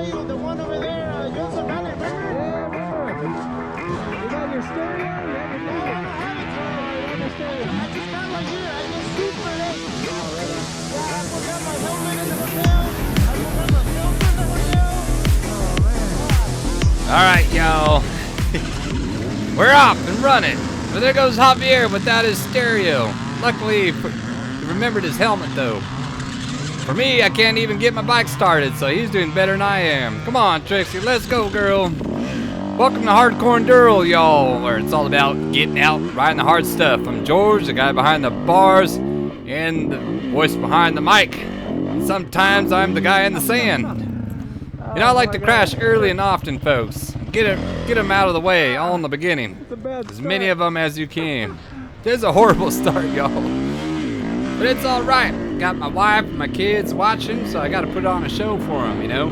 you, the one over there, you also got it, remember? Yeah, remember. You got your stereo? You got your stereo? I have it. Oh, you got your stereo. I just got one here. I just super late. Yeah, I forgot my helmet in the hotel. I forgot my filter in the hotel. All right, y'all. We're off and running. Well, there goes Javier without his stereo. Luckily, he remembered his helmet, though. For me, I can't even get my bike started, so he's doing better than I am. Come on, Trixie, let's go, girl. Welcome to Hardcore Enduro, y'all, where it's all about getting out, riding the hard stuff. I'm George, the guy behind the bars, and the voice behind the mic. Sometimes I'm the guy in the sand. You know, I like to crash early and often, folks. Get them out of the way, all in the beginning. As many of them as you can. It's a horrible start, y'all. But it's all right. Got my wife and my kids watching, so I got to put on a show for them, you know?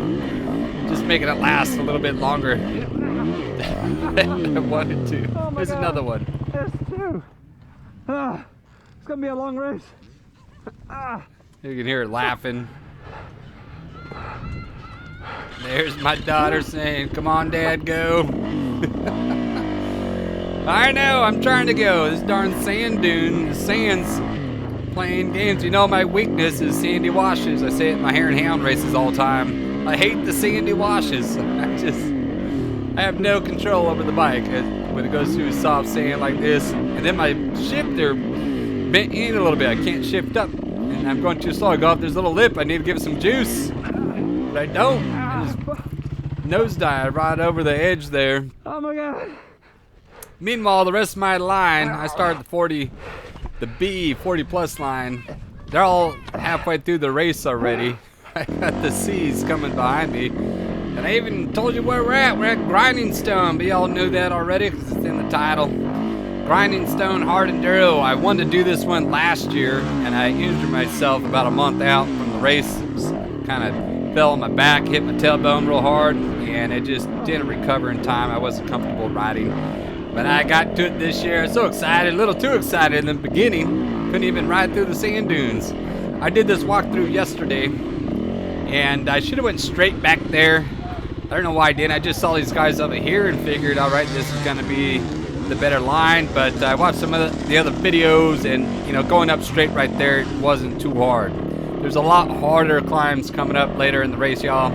Just making it last a little bit longer than I wanted to. Oh There's another one. There's two. It's going to be a long race. You can hear her laughing. There's my daughter saying, "Come on, Dad, go." I know, I'm trying to go. This darn sand dune, the sand's playing games. You know, my weakness is sandy washes. I say it in my hare and hound races all the time. I hate the sandy washes. I have no control over the bike when it goes through soft sand like this. And then my shifter bent in a little bit. I can't shift up. And I'm going too slow. I go off this little lip. I need to give it some juice. But I don't. I just nosedive right over the edge there. Oh my God. Meanwhile, the rest of my line, I started the B 40 plus line. They're all halfway through the race already. I got the C's coming behind me. And I even told you where we're at. We're at Grinding Stone, but y'all knew that already because it's in the title. Grinding Stone Hard Enduro. I wanted to do this one last year, and I injured myself about a month out from the race. Kind of fell on my back, hit my tailbone real hard, and it just didn't recover in time. I wasn't comfortable riding. But I got to it this year. So excited, a little too excited in the beginning. Couldn't even ride through the sand dunes. I did this walkthrough yesterday, and I should have went straight back there. I don't know why I didn't. I just saw these guys over here and figured, all right, this is gonna be the better line. But I watched some of the other videos, and you know, going up straight right there wasn't too hard. There's a lot harder climbs coming up later in the race, y'all,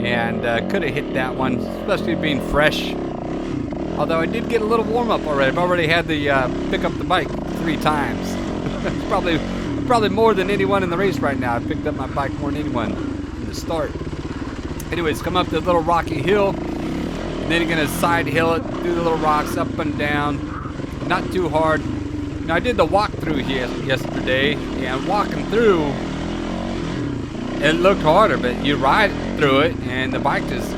and could have hit that one, especially being fresh. Although I did get a little warm up already. I've already had to pick up the bike 3 times. It's probably more than anyone in the race right now. I picked up my bike more than anyone in the start. Anyways, come up the little rocky hill, and then you're gonna side hill it through the little rocks, up and down. Not too hard. Now I did the walkthrough here yesterday, and walking through, it looked harder, but you ride through it, and the bike just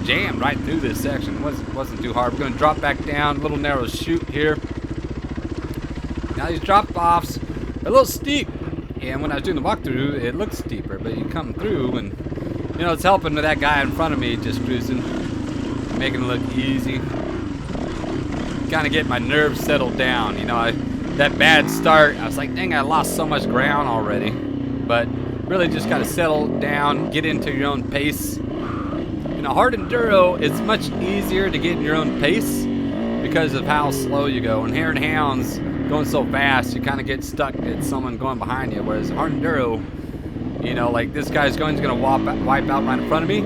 jammed right through this section. It wasn't too hard. We're going to drop back down, a little narrow chute here. Now these drop-offs are a little steep, and when I was doing the walkthrough, it looked steeper, but you come through, and you know, it's helping with that guy in front of me just cruising, making it look easy. Kind of get my nerves settled down. You know, that bad start, I was like, dang, I lost so much ground already. But really just got to settle down, get into your own pace. In a hard enduro, it's much easier to get in your own pace because of how slow you go. And hare and hounds going so fast, you kind of get stuck at someone going behind you. Whereas hard enduro, you know, like this guy's going to wipe out right in front of me.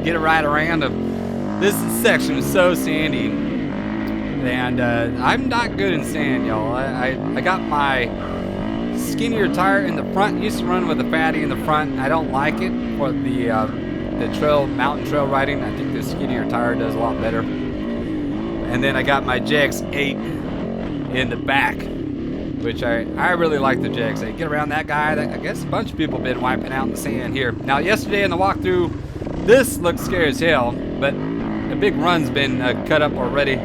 Get it right around him. This section is so sandy, and I'm not good in sand, y'all. I got my skinnier tire in the front. Used to run with a fatty in the front. I don't like it for the mountain trail riding. I think the skinnier tire does a lot better. And then I got my JX8 in the back, which I really like the JX8. Get around that guy. I guess a bunch of people have been wiping out in the sand here. Now yesterday in the walkthrough, this looked scary as hell, but a big run's been cut up already,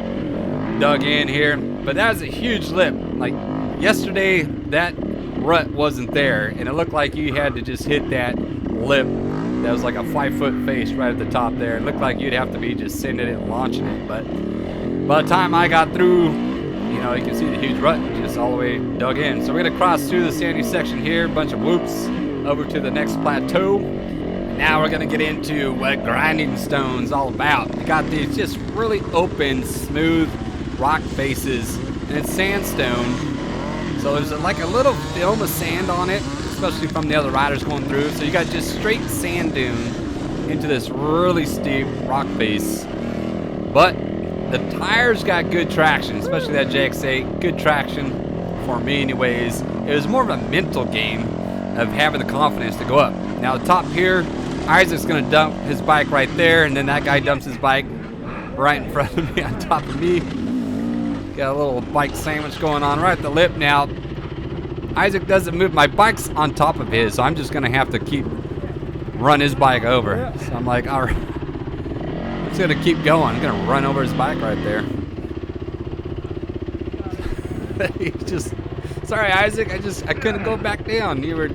dug in here. But that was a huge lip. Like yesterday, that rut wasn't there, and it looked like you had to just hit that lip that was like a 5-foot face right at the top there. It looked like you'd have to be just sending it and launching it, but by the time I got through, you know, you can see the huge rut just all the way dug in. So we're gonna cross through the sandy section here, a bunch of whoops, over to the next plateau. Now we're gonna get into what grinding stone's all about. You got these just really open, smooth rock faces, and it's sandstone. So there's like a little film of sand on it, especially from the other riders going through. So you got just straight sand dune into this really steep rock face. But the tires got good traction, especially that JX8. Good traction for me anyways. It was more of a mental game of having the confidence to go up. Now the top here, Isaac's gonna dump his bike right there, and then that guy dumps his bike right in front of me, on top of me. Got a little bike sandwich going on right at the lip. Now Isaac doesn't move. My bike's on top of his, so I'm just gonna have to run his bike over. So I'm like, all right, I'm just gonna keep going. I'm gonna run over his bike right there. He just, sorry Isaac, I couldn't go back down. You were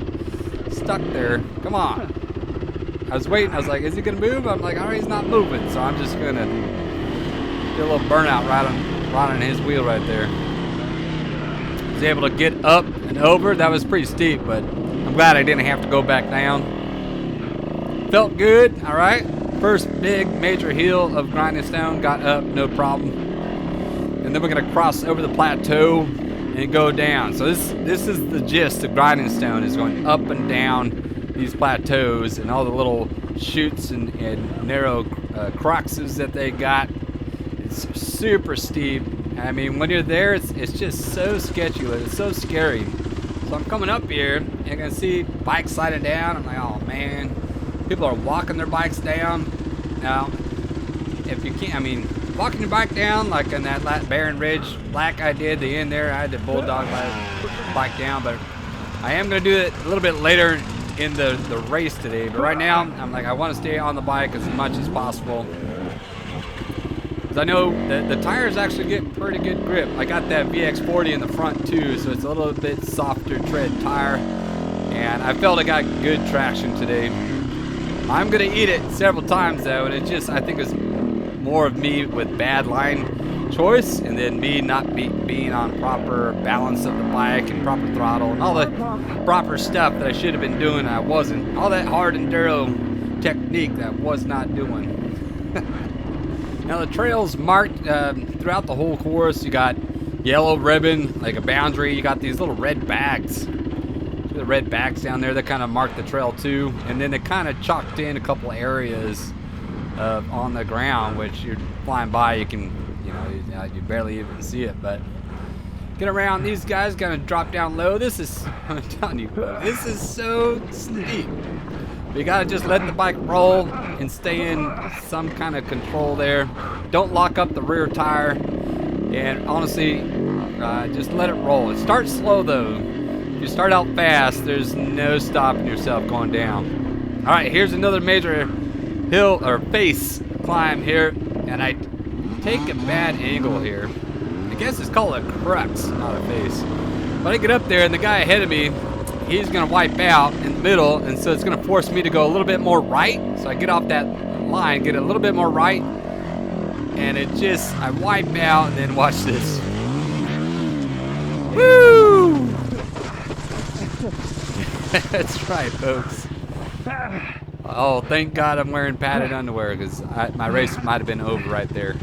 stuck there. Come on. I was waiting. I was like, is he gonna move? I'm like, all right, he's not moving. So I'm just gonna get a little burnout right on his wheel right there. Was able to get up and over. That was pretty steep, but I'm glad I didn't have to go back down. Felt good. All right. First big major hill of grinding stone. Got up, no problem. And then we're gonna cross over the plateau and go down. So this is the gist of grinding stone, is going up and down these plateaus and all the little chutes and narrow cruxes that they got. It's super steep. I mean, when you're there, it's just so sketchy. It's so scary. So I'm coming up here and I can see bikes sliding down. I'm like, oh man, people are walking their bikes down. Now, if you can't, I mean, walking your bike down like in that Barren Ridge Black I did, the end there, I had to bulldog my bike down, but I am going to do it a little bit later in the race today. But right now, I'm like, I want to stay on the bike as much as possible. Because I know that the tires actually get pretty good grip. I got that VX40 in the front too, so it's a little bit softer tread tire. And I felt I got good traction today. I'm going to eat it several times though, and it just, I think it's more of me with bad line choice, and then me not being on proper balance of the bike and proper throttle and all the proper stuff that I should have been doing. I wasn't. All that hard enduro technique that I was not doing. Now the trail's marked throughout the whole course. You got yellow ribbon, like a boundary. You got these little red bags. The red bags down there that kind of mark the trail too, and then they kind of chalked in a couple areas on the ground, which you're flying by, you can, you barely even see it. But get around, these guys gonna drop down low. This is, I'm telling you, this is so steep. But you gotta just let the bike roll and stay in some kind of control there. Don't lock up the rear tire, and honestly, just let it roll. It starts slow though. If you start out fast, there's no stopping yourself going down. All right, here's another major hill or face climb here, and I take a bad angle here. I guess it's called a crux, not a face. But I get up there and the guy ahead of me, he's gonna wipe out in the middle, and so it's gonna force me to go a little bit more right. So I get off that line, get a little bit more right, and it just, I wipe out, and then watch this. Woo! That's right, folks. Oh, thank God I'm wearing padded underwear, because my race might have been over right there.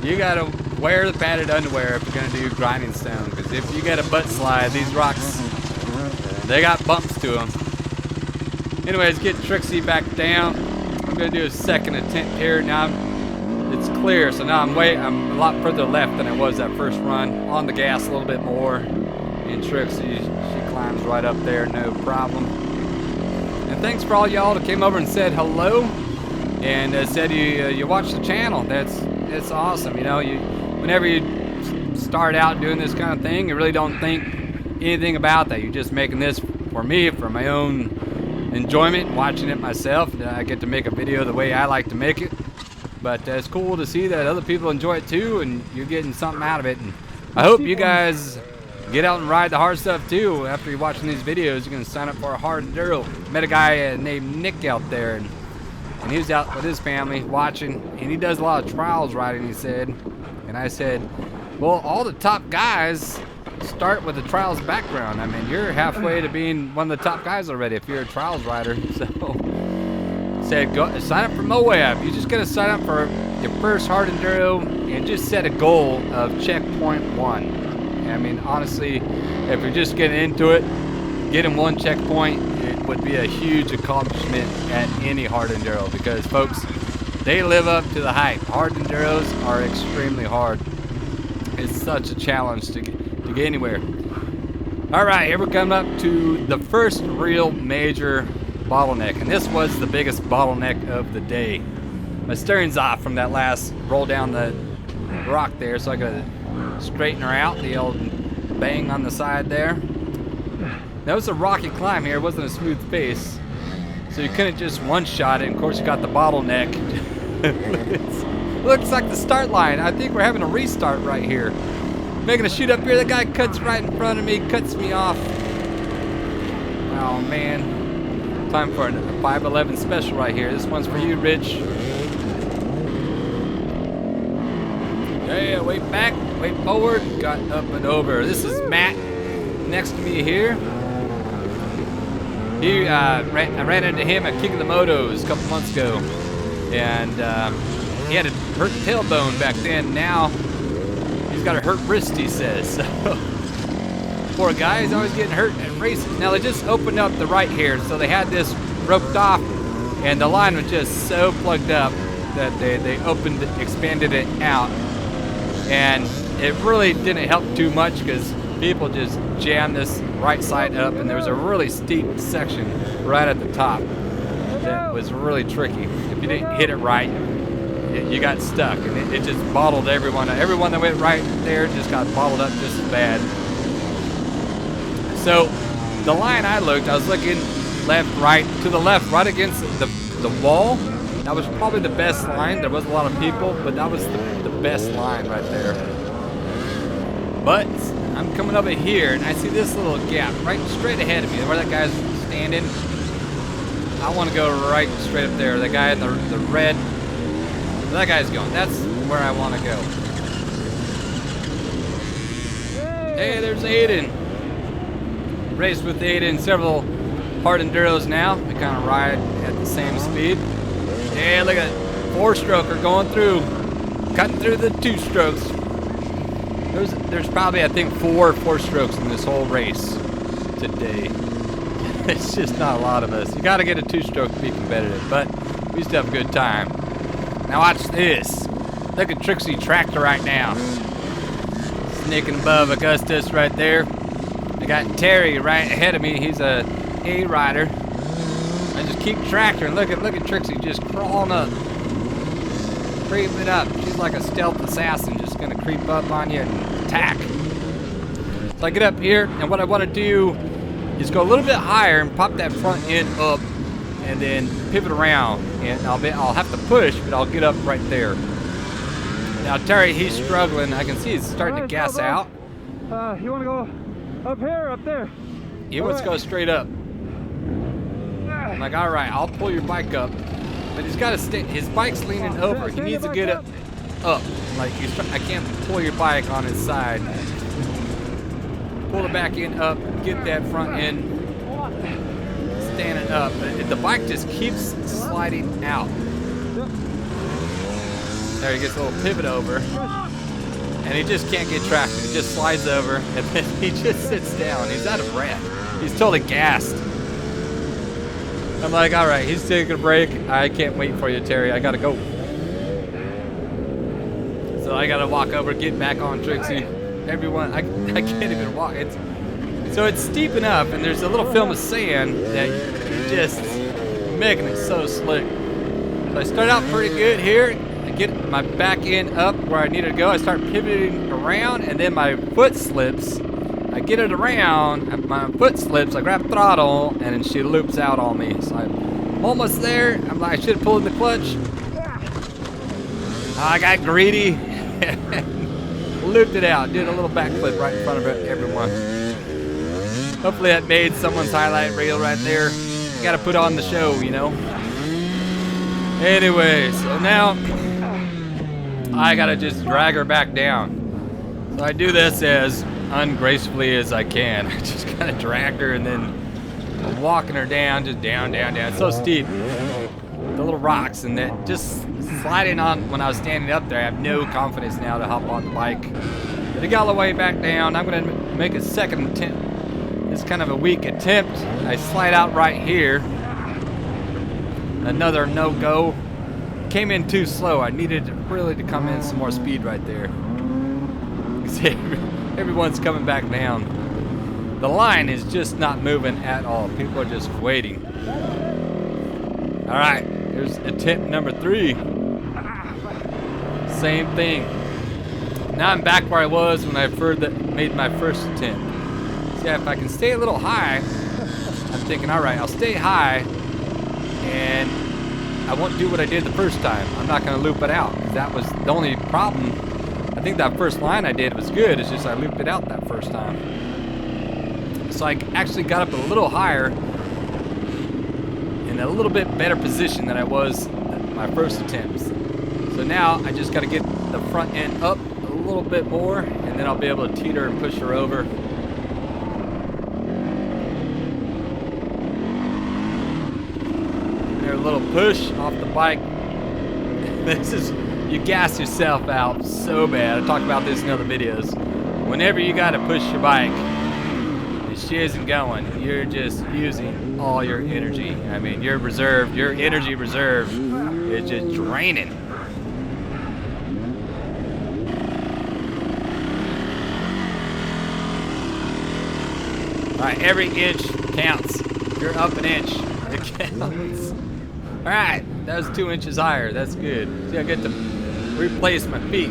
You gotta wear the padded underwear if you're gonna do grinding stone, because if you get a butt slide, these rocks, they got bumps to them. Anyways, get Trixie back down. I'm gonna do a second attempt here. Now it's clear, so now I'm a lot further left than I was that first run. On the gas a little bit more, and Trixie, she climbs right up there, no problem. And thanks for all y'all that came over and said hello, and said you watch the channel. That's awesome. Whenever you start out doing this kind of thing, you really don't think anything about that. You're just making this for me, for my own enjoyment, watching it myself. I get to make a video the way I like to make it. But it's cool to see that other people enjoy it too, and you're getting something out of it. And I hope you guys get out and ride the hard stuff too. After you're watching these videos, you're gonna sign up for a hard enduro. Met a guy named Nick out there, and he was out with his family watching, and he does a lot of trials riding, he said. And I said, well, all the top guys start with a trials background. I mean, you're halfway to being one of the top guys already if you're a trials rider. So, said go sign up for Moab. You just gotta sign up for your first hard enduro and just set a goal of checkpoint 1. I mean, honestly, if you're just getting into it, getting 1 checkpoint, it would be a huge accomplishment at any hard enduro because, folks, they live up to the hype. Hard enduros are extremely hard. It's such a challenge to get anywhere. All right, here we're coming up to the first real major bottleneck, and this was the biggest bottleneck of the day. My steering's off from that last roll down the rock there, so I gotta straighten her out. The old bang on the side there. That was a rocky climb here. It wasn't a smooth face, so you couldn't just one-shot it. And of course, you got the bottleneck. Looks like the start line. I think we're having a restart right here. Making a shoot up here. The guy cuts right in front of me, cuts me off. Oh man. Time for a 511 special right here. This one's for you, Rich. Yeah, wait back, wait forward, got up and over. This is Matt next to me here. I ran into him at King of the Motos a couple months ago. And he had a hurt tailbone back then. Now he's got a hurt wrist, he says. So, poor guy, he's always getting hurt at races. Now they just opened up the right here, so they had this roped off, and the line was just so plugged up that they expanded it out, and it really didn't help too much because people just jammed this right side up, and there was a really steep section right at the top that was really tricky. If you didn't hit it right, you got stuck, and it just bottled everyone. Everyone that went right there just got bottled up just as bad. So the line I was looking left, right, to the left, right against the wall. That was probably the best line. There was a lot of people, but that was the best line right there. But I'm coming over here, and I see this little gap right straight ahead of me, where that guy's standing. I want to go right straight up there. The guy in the red, where that guy's going. That's where I want to go. Hey, there's Aiden. Raced with Aiden several hard enduros now. We kind of ride at the same speed. Yeah, look at that 4-stroker going through, cutting through the 2 strokes. There's probably, I think, 4 strokes in this whole race today. It's just not a lot of us. You got to get a 2-stroke to be competitive, but we used to have a good time. Now watch this. Look at Trixie tractor right now. Sneaking above Augustus right there. I got Terry right ahead of me. He's a rider. I just keep tractor and look at Trixie just crawling up, creeping up. She's like a stealth assassin, just gonna creep up on you and attack. So I get up here, and what I want to do is go a little bit higher and pop that front end up, and then pivot around. And I'll have to push, but I'll get up right there. Now Terry, he's struggling. I can see he's starting to gas out. You want to go up here or up there? He wants to go straight up. I'm like, all right, I'll pull your bike up, but he's got to stay. His bike's leaning over. He needs to get up. Like I can't pull your bike on his side. Pull the back end up, get that front end standing up. But the bike just keeps sliding out. There he gets a little pivot over, and he just can't get traction. He just slides over, and then he just sits down. He's out of breath. He's totally gassed. I'm like, all right, he's taking a break. I can't wait for you, Terry. I gotta go. So I gotta walk over, get back on Trixie. Everyone, I can't even walk. It's steep enough, and there's a little film of sand that just making it so slick. So I start out pretty good here. I get my back end up where I need to go. I start pivoting around, and then my foot slips. I get it around, my foot slips, I grab throttle, and then she loops out on me. So I'm almost there. I'm like, I should have pulled in the clutch. I got greedy and looped it out. Did a little backflip right in front of everyone. Hopefully that made someone's highlight reel right there. Got to put on the show, you know. Anyway, so now I got to just drag her back down. So I do this as ungracefully as I can. I just kind of dragged her and then I'm walking her down, just down, down, down. It's so steep. The little rocks and that just sliding on when I was standing up there. I have no confidence now to hop on the bike. But I got all the way back down. I'm gonna make a second attempt. It's kind of a weak attempt. I slide out right here. Another no-go. Came in too slow. I needed really to come in some more speed right there. See, everyone's coming back down. The line is just not moving at all. People are just waiting. All right, here's attempt number 3. Same thing. Now I'm back where I was when I made my first attempt. So yeah, if I can stay a little high, I'm thinking, all right, I'll stay high, and I won't do what I did the first time. I'm not gonna loop it out, because that was the only problem. I think that first line I did was good, it's just I looped it out that first time. So I actually got up a little higher, in a little bit better position than I was at my first attempts. So now I just gotta get the front end up a little bit more, and then I'll be able to teeter and push her over. There, a little push off the bike. This is, you gas yourself out so bad. I talked about this in other videos. Whenever you gotta push your bike, she isn't going. You're just using all your energy. I mean, your energy reserve is just draining. All right, every inch counts. You're up an inch. It counts. All right, that was 2 inches higher. That's good. See, I get to replace my feet.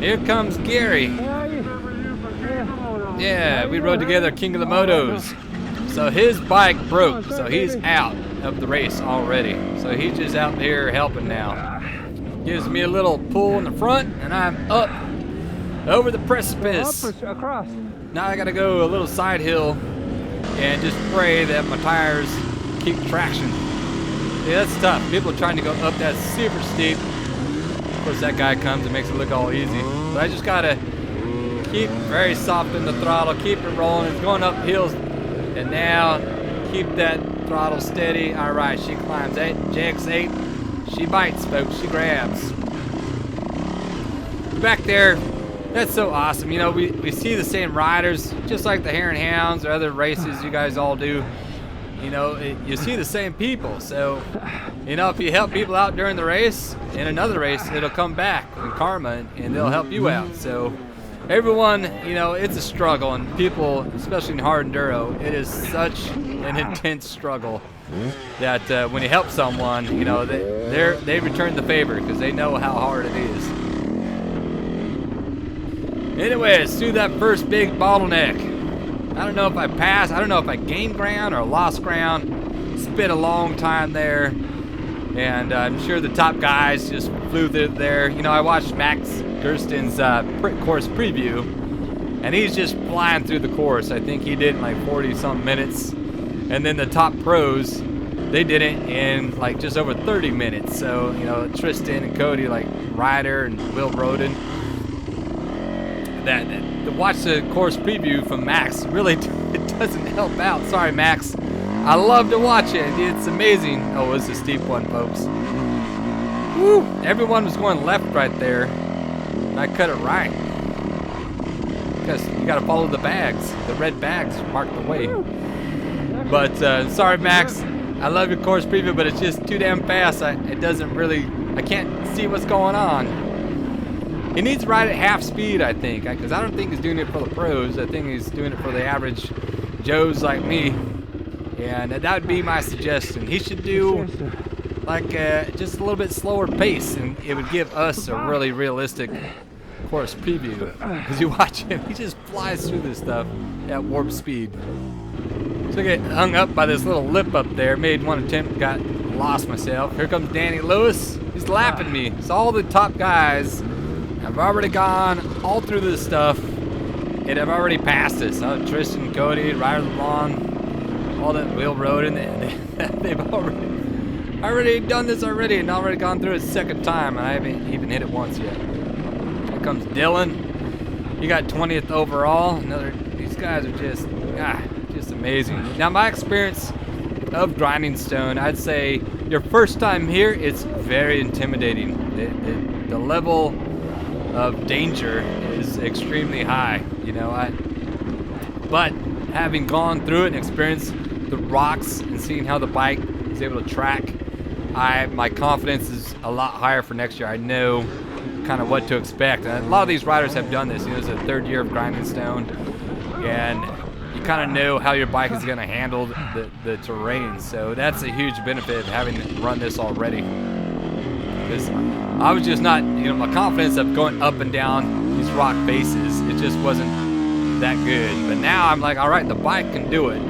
Here comes Gary. Yeah, we rode together King of the Motos. So his bike broke, so he's out of the race already. So he's just out there helping now. Gives me a little pull in the front, and I'm up over the precipice. Across. Now I gotta go a little side hill and just pray that my tires keep traction. Yeah, that's tough. People are trying to go up that super steep. Of course, that guy comes and makes it look all easy. But I just gotta keep very soft in the throttle, keep it rolling. It's going up hills, and now keep that throttle steady. All right, she climbs 8, JX8. She bites, folks. She grabs. Back there, that's so awesome. You know, we see the same riders, just like the Hare and Hounds or other races you guys all do. You know, you see the same people. So, you know, if you help people out during the race, in another race, it'll come back in karma, and they'll help you out. So. Everyone, you know, it's a struggle, and people, especially in hard enduro, it is such an intense struggle that when you help someone, you know, they return the favor because they know how hard it is. Anyways, through that first big bottleneck, I don't know if I passed, I don't know if I gained ground or lost ground. Spent a long time there, and I'm sure the top guys just flew through there. You know, I watched Max Gersten's course preview, and he's just flying through the course. I think he did in like 40-some minutes, and then the top pros, they did it in like just over 30 minutes. So, you know, Tristan and Cody, like Ryder and Will Roden, to watch the course preview from Max really it doesn't help out. Sorry, Max. I love to watch it. It's amazing. Oh, it's a steep one, folks. Woo! Everyone was going left right there. And I cut it right. Because you gotta follow the bags. The red bags mark the way. But sorry, Max. I love your course preview, but it's just too damn fast. It doesn't really, I can't see what's going on. He needs to ride at half speed, I think. Because I don't think he's doing it for the pros. I think he's doing it for the average Joes like me. And that would be my suggestion. He should do like just a little bit slower pace, and it would give us a really realistic course preview. Because you watch him, he just flies through this stuff at warp speed. So I get hung up by this little lip up there. Made one attempt, got lost myself. Here comes Danny Lewis. He's lapping me. So all the top guys have already gone all through this stuff and have already passed us. Tristan, Cody, Ryder LeBlanc, all that Will Roden, they've already done this already and already gone through it a second time, and I haven't even hit it once yet. Here comes Dylan. He got 20th overall. These guys are just amazing. Now, my experience of grinding stone, I'd say your first time here, it's very intimidating. The level of danger is extremely high, you know. But having gone through it and experienced the rocks and seeing how the bike is able to track, my confidence is a lot higher for next year. I know kind of what to expect. And a lot of these riders have done this. You know, it's the third year of grinding stone, and you kind of know how your bike is going to handle the terrain. So that's a huge benefit of having run this already. Because I was just not, you know, my confidence of going up and down these rock faces, it just wasn't that good. But now I'm like, all right, the bike can do it.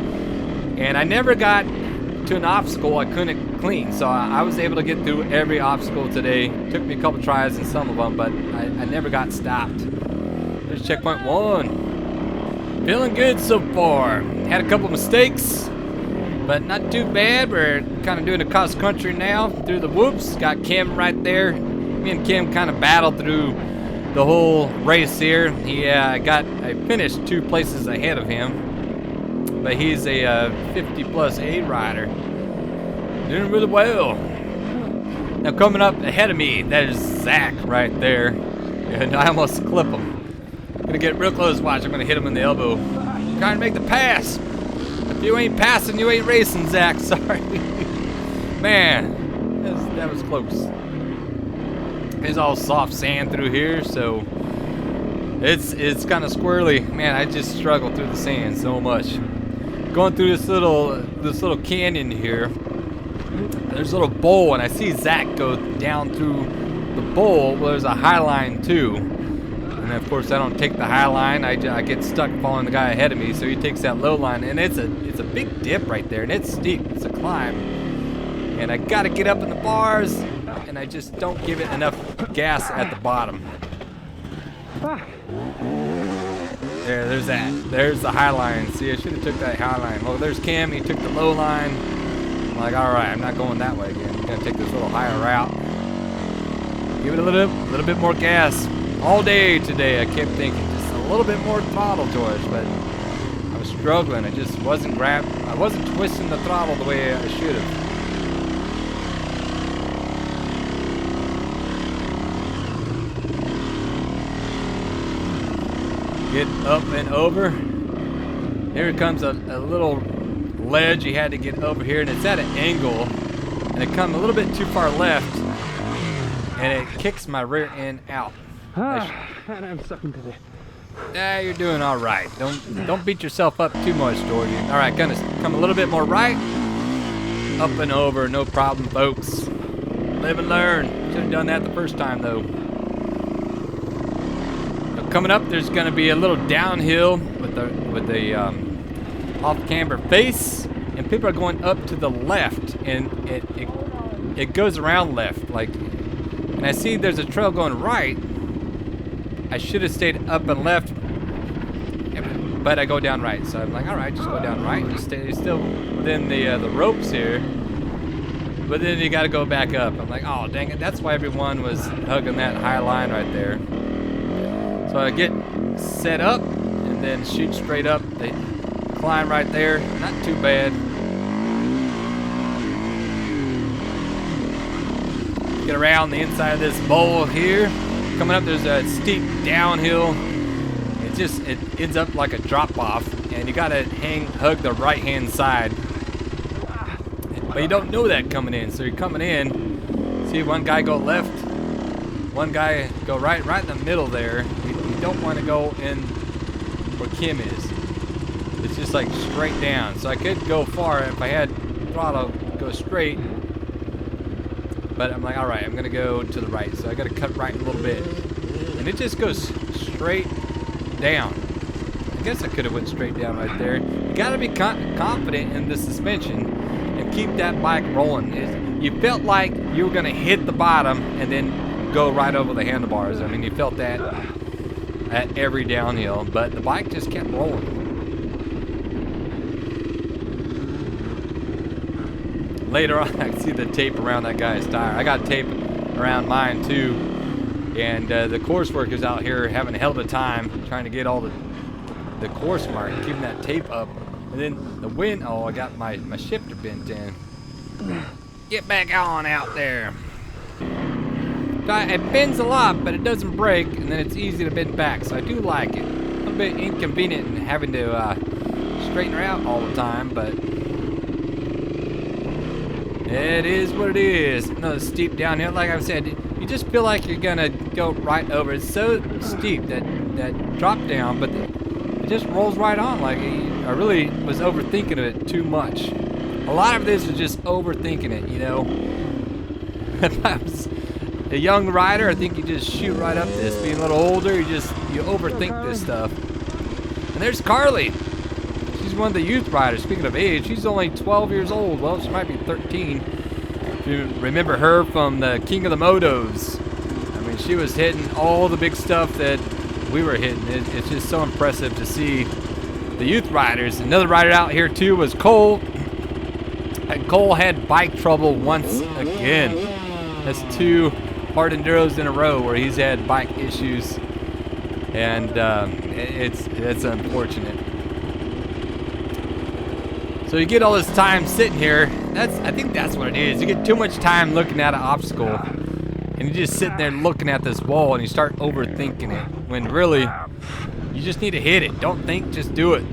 And I never got to an obstacle I couldn't clean. So I was able to get through every obstacle today. Took me a couple tries in some of them, but I never got stopped. There's checkpoint 1. Feeling good so far. Had a couple mistakes, but not too bad. We're kind of doing a cross country now through the whoops. Got Kim right there. Me and Kim kind of battled through the whole race here. I finished 2 places ahead of him, but he's a 50 plus A rider. Doing really well. Now coming up ahead of me, that is Zach right there. And I almost clip him. Gonna get real close, watch, I'm gonna hit him in the elbow. Trying to make the pass. If you ain't passing, you ain't racing, Zach. Sorry. Man, that was close. There's all soft sand through here, so it's kind of squirrely. Man, I just struggle through the sand so much. Going through this little canyon here. There's a little bowl, and I see Zach go down through the bowl. Well, there's a high line too. And of course, I don't take the high line. I get stuck following the guy ahead of me, so he takes that low line, and it's a big dip right there, and it's steep. It's a climb, and I got to get up in the bars, and I just don't give it enough gas at the bottom. There's that. There's the high line. See, I should have took that high line. Well, there's Cam. He took the low line. I'm like, all right, I'm not going that way again. I'm gonna take this little higher route. Give it a little bit more gas. All day today, I kept thinking just a little bit more throttle, George, but I was struggling. I just wasn't I wasn't twisting the throttle the way I should have. Get up and over. Here comes a little ledge you had to get over here, and it's at an angle, and it comes a little bit too far left, and it kicks my rear end out. And I'm sucking today. Yeah, you're doing all right. Don't beat yourself up too much, Georgie. All right, gonna come a little bit more right. Up and over, no problem, folks. Live and learn. Should have done that the first time, though. Now, coming up, there's gonna be a little downhill with the off camber face, and people are going up to the left, and it goes around left, like. And I see there's a trail going right. I should have stayed up and left, but I go down right. So I'm like, all right, just go down right. Just stay still within the ropes here. But then you got to go back up. I'm like, oh, dang it. That's why everyone was hugging that high line right there. So I get set up and then shoot straight up. They climb right there. Not too bad. Get around the inside of this bowl here. Coming up, there's a steep downhill. It ends up like a drop off, and you gotta hug the right hand side. But you don't know that coming in, so you're coming in. See one guy go left, one guy go right in the middle there. You don't want to go in where Kim is. It's just like straight down. So I could go far if I had throttle, go straight. But I'm like, all right, I'm gonna go to the right. So I gotta cut right a little bit. And it just goes straight down. I guess I could have went straight down right there. You gotta be confident in the suspension and keep that bike rolling. You felt like you were gonna hit the bottom and then go right over the handlebars. I mean, you felt that at every downhill, but the bike just kept rolling. Later on, I can see the tape around that guy's tire. I got tape around mine too. And the course workers out here having a hell of a time trying to get all the course mark, keeping that tape up. And then the wind, oh, I got my shifter bent in. Get back on out there. It bends a lot, but it doesn't break, and then it's easy to bend back, so I do like it. A little bit inconvenient in having to straighten her out all the time, but it is what it is. Another steep downhill, like I said, you just feel like you're gonna go right over. It's so steep, that drop down, but it just rolls right on. Like I really was overthinking of it too much. A lot of this is just overthinking it, you know. If I was a young rider, I think you just shoot right up this. Being a little older, you overthink this stuff. And there's Carly. She's one of the youth riders. Speaking of age, she's only 12 years old. Well, she might be 13. If you remember her from the King of the Motos. I mean, she was hitting all the big stuff that we were hitting. It's just so impressive to see the youth riders. Another rider out here too was Cole. And Cole had bike trouble once again. That's 2 hard enduros in a row where he's had bike issues, and it's unfortunate. So you get all this time sitting here. I think that's what it is. You get too much time looking at an obstacle, and you just sit there looking at this wall, and you start overthinking it. When really, you just need to hit it. Don't think, just do it,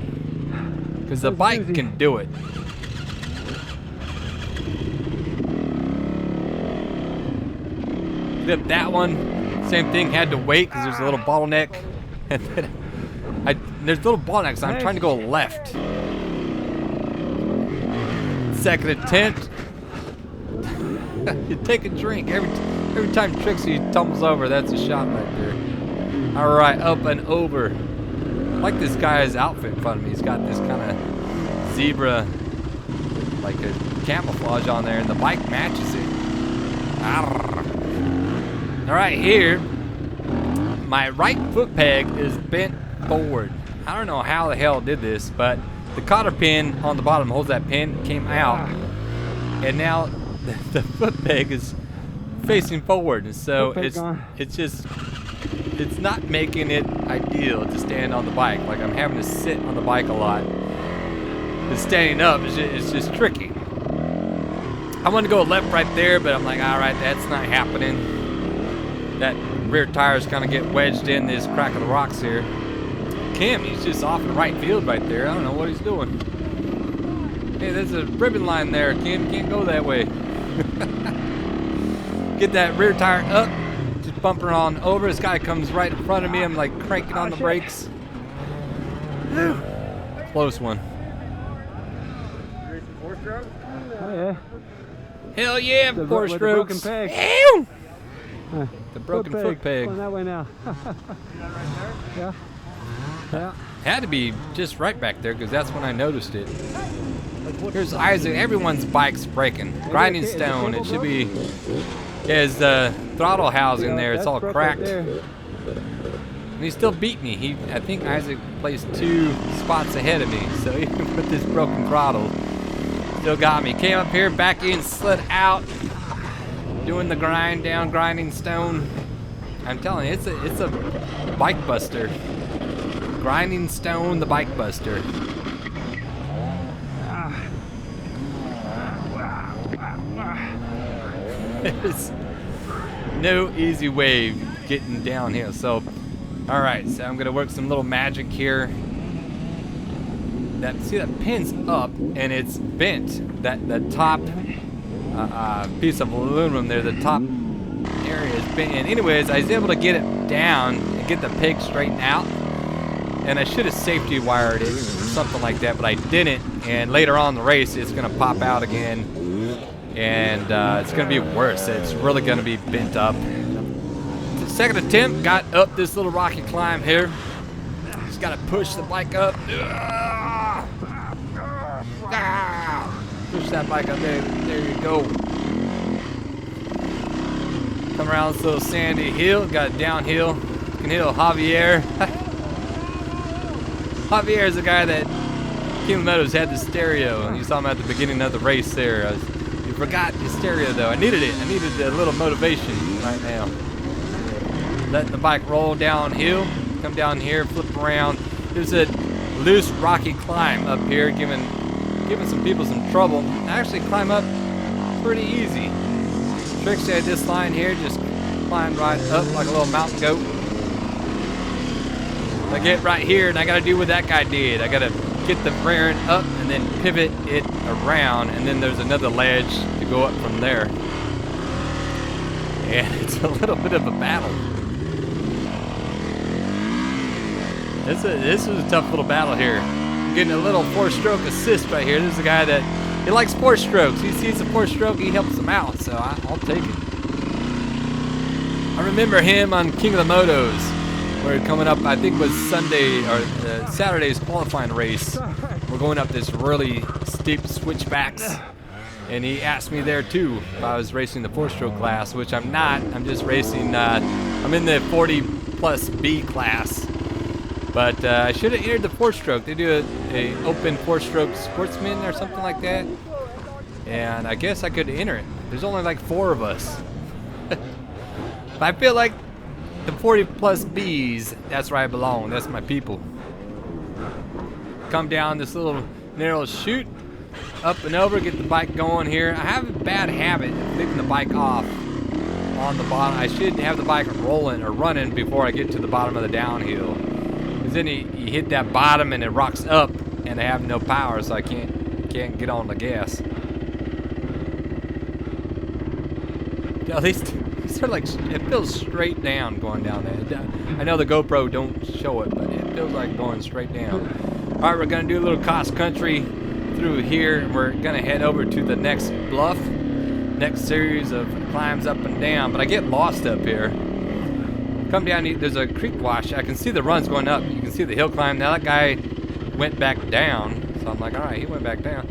because the bike can do it. Flip that one, same thing, had to wait because there's a little bottleneck. And then there's little bottlenecks, so I'm trying to go left. Second attempt. You take a drink. Every time Trixie tumbles over, that's a shot right there. All right, up and over. I like this guy's outfit in front of me. He's got this kind of zebra, like a camouflage on there, and the bike matches it. Arrgh. All right, here, my right foot peg is bent forward. I don't know how the hell it did this, but the cotter pin on the bottom holds that pin, came out, and now the foot peg is facing forward, and so it's not making it ideal to stand on the bike. Like, I'm having to sit on the bike a lot. But standing up is just tricky. I want to go left right there, but I'm like, all right, that's not happening. That rear tire's kind of get wedged in this crack of the rocks here. Kim, he's just off in the right field right there. I don't know what he's doing. Hey, there's a ribbon line there, Kim. Can't go that way. Get that rear tire up. Just bumping on over. This guy comes right in front of me. I'm like cranking on the brakes. Whew. Close one. Oh yeah. Hell yeah, 4 strokes. The broken peg. Ew! The broken foot peg. Going that way now. Yeah. Yeah. Had to be just right back there because that's when I noticed it. Here's Isaac. Everyone's bike's breaking. Grinding stone. It should be. There's the throttle housing there. It's all cracked. And he still beat me. I think Isaac placed 2 spots ahead of me. So even with this broken throttle, still got me. Came up here, back in, slid out. Doing the grind down, grinding stone. I'm telling you, it's a bike buster. Grinding stone, the bike buster. There's no easy way getting down here. So, all right, so I'm gonna work some little magic here. See that pin's up and it's bent. That top piece of aluminum there, the top area is bent. And anyways, I was able to get it down and get the peg straightened out. And I should have safety wired it or something like that, but I didn't. And later on in the race, it's gonna pop out again, and it's gonna be worse. It's really gonna be bent up. The second attempt, got up this little rocky climb here. Just gotta push the bike up. Push that bike up there. There you go. Come around this little sandy hill. Got a downhill. You can hit Javier. Javier is the guy that King Meadows had the stereo, and you saw him at the beginning of the race there. You forgot the stereo though. I needed it. I needed a little motivation right now. letting the bike roll downhill, come down here, flip around. There's a loose rocky climb up here, giving some people some trouble. I actually climb up pretty easy. Trixie at this line here just climbed right up like a little mountain goat. I get right here and I gotta do what that guy did. I gotta get the rear end up and then pivot it around, and then there's another ledge to go up from there. And it's a little bit of a battle. This was a tough little battle here. I'm getting a little 4-stroke assist right here. This is a guy that he likes 4 strokes. He sees a 4-stroke, he helps him out, so I'll take it. I remember him on King of the Motos, where coming up, I think it was Sunday or Saturday's qualifying race. We're going up this really steep switchbacks, and he asked me there too if I was racing the 4-stroke class, which I'm not. I'm just racing. I'm in the 40+ B class, but I should have entered the 4-stroke. They do a open 4-stroke sportsman or something like that, and I guess I could enter it. There's only like 4 of us. But I feel like the 40+ Bs, that's where I belong. That's my people. Come down this little narrow chute, up and over, get the bike going here. I have a bad habit of leaving the bike off on the bottom. I should have the bike rolling or running before I get to the bottom of the downhill. Because then you hit that bottom and it rocks up, and I have no power, so I can't get on the gas. At least sort of like it feels straight down going down there. I know the GoPro don't show it, but it feels like going straight down. All right, we're gonna do a little cross country through here. We're gonna head over to the next bluff, next series of climbs up and down. But I get lost up here. Come down, there's a creek wash. I can see the runs going up. You can see the hill climb. Now that guy went back down, so I'm like, all right, he went back down.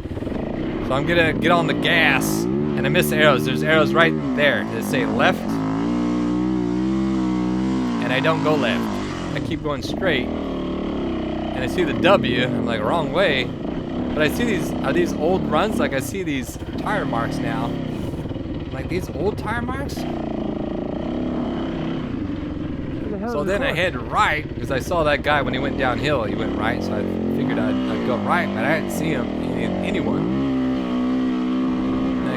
So I'm gonna get on the gas. And I miss the arrows. There's arrows right there that say left. And I don't go left. I keep going straight. And I see the W. I'm like, wrong way. But I see these, are these old runs? Like I see these tire marks now. Like these old tire marks? So then I head right, because I saw that guy when he went downhill, he went right. So I figured I'd go right, but I didn't see him, anyone.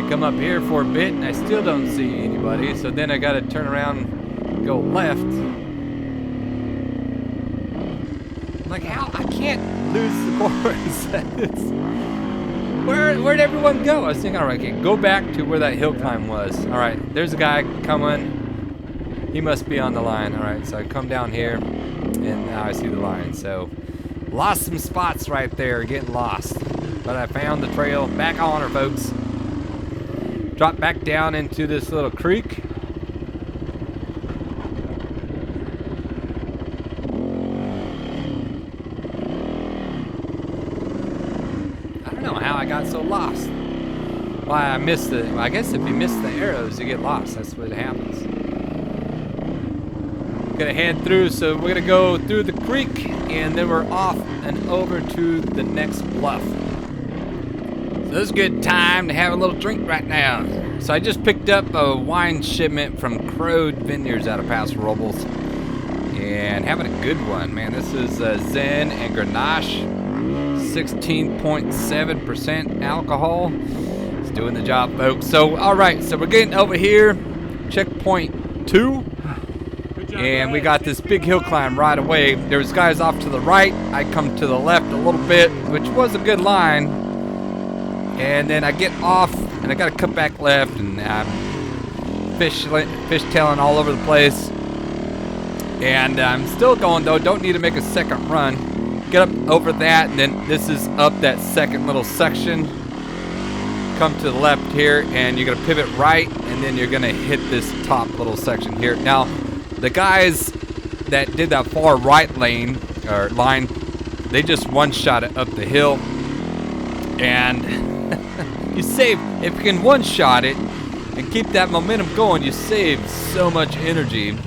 Come up here for a bit and I still don't see anybody, so then I gotta turn around and go left. I'm like, how? I can't lose the course. Where'd everyone go? I was thinking, all right, okay, go back to where that hill climb was. All right, there's a guy coming. He must be on the line. All right, so I come down here and now I see the line. So lost some spots right there, getting lost. But I found the trail. Back on her, folks. Drop back down into this little creek. I don't know how I got so lost. Why I missed the, well, I guess if you miss the arrows, you get lost. That's what happens. Gonna head through, so we're gonna go through the creek, and then we're off and over to the next bluff. So this is a good time to have a little drink right now. So I just picked up a wine shipment from Crowed Vineyards out of Paso Robles, and having a good one, man. This is Zen and Grenache, 16.7% alcohol. It's doing the job, folks. So all right, so we're getting over here, checkpoint 2. And we got this big hill climb right away. There's guys off to the right. I come to the left a little bit, which was a good line. And then I get off, and I got to cut back left, and I'm fishtailing all over the place. And I'm still going, though. Don't need to make a second run. Get up over that, and then this is up that second little section. Come to the left here, and you're going to pivot right, and then you're going to hit this top little section here. Now, the guys that did that far right lane, or line, they just one-shot it up the hill. And you save, if you can one-shot it and keep that momentum going, you save so much energy.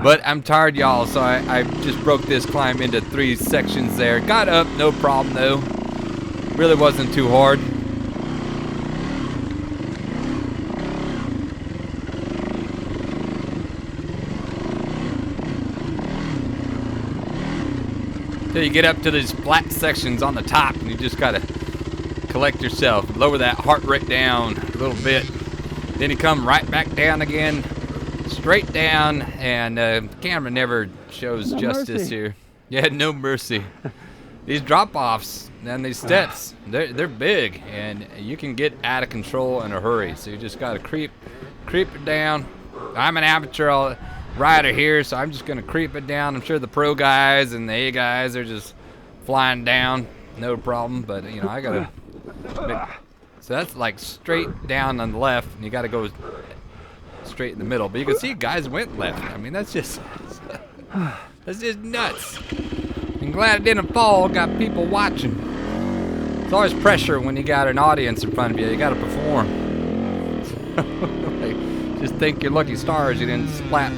But I'm tired, y'all, so I just broke this climb into 3 sections there. Got up, no problem, though. Really wasn't too hard. Till you get up to these flat sections on the top, and you just gotta collect yourself, lower that heart rate down a little bit. Then you come right back down again, straight down, and the camera never shows justice here. Yeah, no mercy. These drop-offs and these steps, they're big, and you can get out of control in a hurry. So you just gotta creep it down. I'm an amateur rider here, so I'm just gonna creep it down. I'm sure the pro guys and the A guys are just flying down, no problem. But you know, I gotta. So that's like straight down on the left, and you gotta go straight in the middle. But you can see guys went left. I mean, that's just nuts. I'm glad it didn't fall. Got people watching. It's always pressure when you got an audience in front of you. You gotta perform. Like, just think you're lucky stars you didn't splat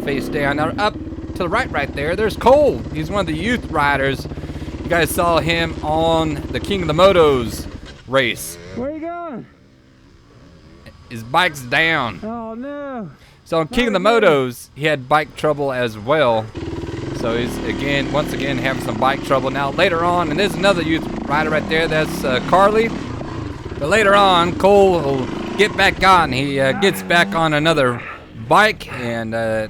face down. Now up to the right there, there's Cole. He's one of the youth riders. You guys saw him on the King of the Motos race. Where you going? His bike's down. Oh no. So on King of the Motos, he had bike trouble as well. So he's once again having some bike trouble. Now later on, and there's another youth rider right there, that's Carly. But later on, Cole will get back on. He gets back on another bike, and I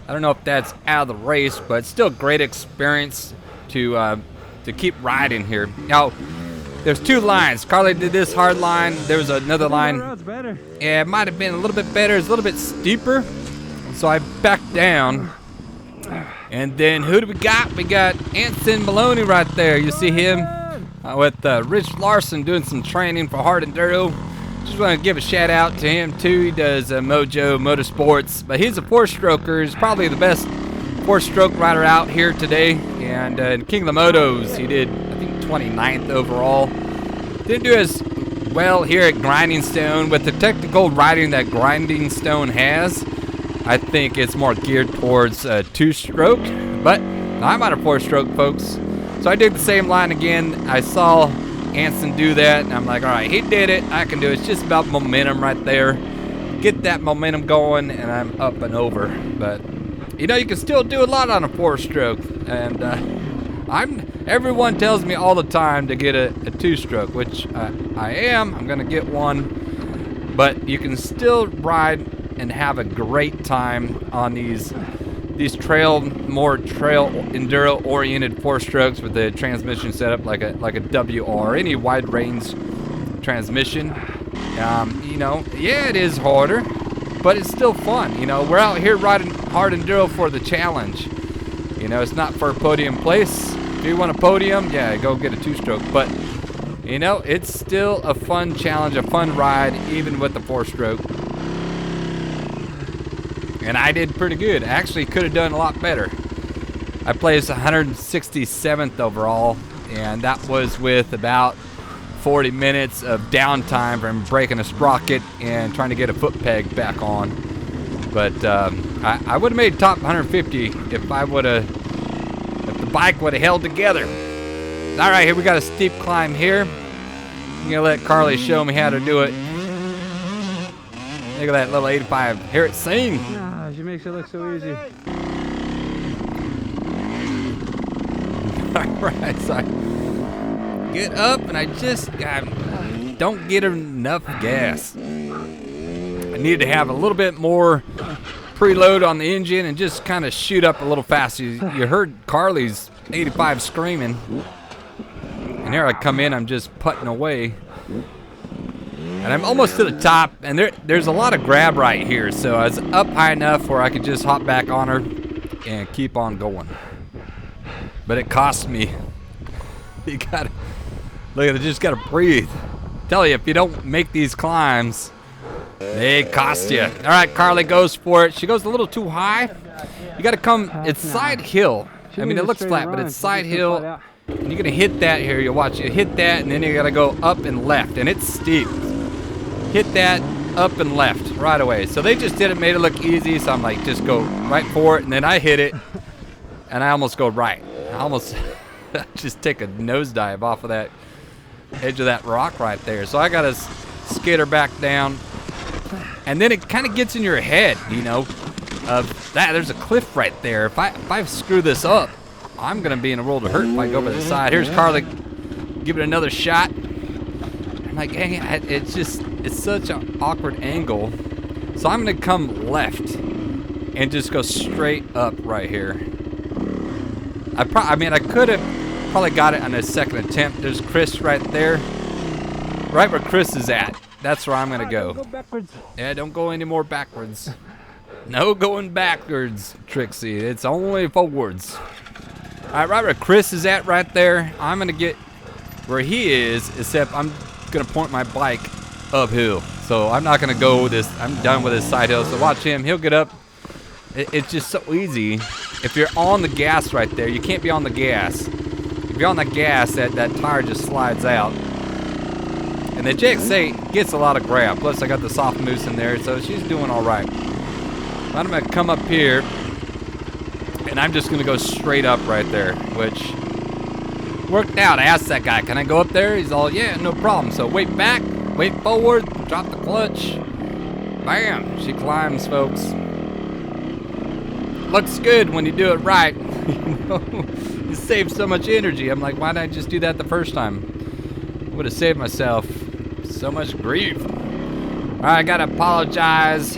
don't know if that's out of the race, but still a great experience to keep riding here. Now, there's two lines. Carly did this hard line. There was another line. Road's better. Yeah, it might have been a little bit better. It's a little bit steeper. So I backed down. And then who do we got? We got Anson Maloney right there. You see him with Rich Larson doing some training for hard enduro. Just want to give a shout out to him too. He does Mojo Motorsports, but he's a four-stroker. He's probably the best four-stroke rider out here today. And in King of the Motos, he did, I think, 29th overall. Didn't do as well here at Grinding Stone. With the technical riding that Grinding Stone has, I think it's more geared towards two-stroke, but I'm out of four-stroke, folks. So I did the same line again. I saw Anson do that, and I'm like, all right, he did it. I can do it. It's just about momentum right there. Get that momentum going, and I'm up and over. But you know, you can still do a lot on a four-stroke, and everyone tells me all the time to get a two-stroke, which I am. I'm gonna get one, but you can still ride and have a great time on these more trail enduro oriented four strokes with the transmission setup like a WR, any wide range transmission. You know, yeah, it is harder, but it's still fun. You know, we're out here riding hard enduro for the challenge. You know, it's not for a podium place. If you want a podium, yeah, go get a two-stroke. But you know, it's still a fun challenge, a fun ride, even with the four-stroke. And I did pretty good. Actually, could have done a lot better. I placed 167th overall, and that was with about 40 minutes of downtime from breaking a sprocket and trying to get a foot peg back on. But I would have made top 150 if the bike would have held together. All right, here we got a steep climb here. I'm gonna let Carly show me how to do it. Look at that little 85. Hear it sing. Nah, she makes it look so easy. Alright, so I get up and I don't get enough gas. I need to have a little bit more preload on the engine and just kind of shoot up a little faster. You heard Carly's 85 screaming. And here I come in, I'm just putting away. And I'm almost to the top, and there's a lot of grab right here, so I was up high enough where I could just hop back on her and keep on going. But it cost me. You gotta, look at it, just gotta breathe. Tell you, if you don't make these climbs, they cost you. All right, Carly goes for it. She goes a little too high. You gotta come, it's side hill. I mean, it looks flat, but it's side hill. And you're gonna hit that here, you'll watch it. Hit that, and then you gotta go up and left, and it's steep. Hit that, up and left, right away. So they just did it, made it look easy, so I'm like, just go right for it, and then I hit it, and I almost go right. I almost just take a nosedive off of that edge of that rock right there. So I gotta skid her back down, and then it kind of gets in your head, you know, of that, there's a cliff right there. If I screw this up, I'm gonna be in a world of hurt if I go over the side. Here's Carly, give it another shot. I'm like, dang it, it's such an awkward angle. So I'm gonna come left and just go straight up right here. I mean, I could have probably got it on a second attempt. There's Chris right there. Right where Chris is at. That's where I'm gonna go. Go backwards. Yeah, don't go any more backwards. No going backwards, Trixie. It's only forwards. All right, right where Chris is at right there. I'm gonna get where he is, except I'm gonna point my bike uphill. So I'm not gonna go this, I'm done with this side hill. So watch him, he'll get up. It's just so easy. If you're on the gas right there, you can't be on the gas. If you're on the gas, that tire just slides out. And the JX8 gets a lot of grab. Plus I got the soft mousse in there, so she's doing all right. I'm gonna come up here, and I'm just gonna go straight up right there, which worked out. I asked that guy, can I go up there? He's all, yeah, no problem. So wait back, wait forward, drop the clutch. Bam, she climbs, folks. Looks good when you do it right. You know, you save so much energy. I'm like, why didn't I just do that the first time? Would have saved myself so much grief. All right, I gotta apologize.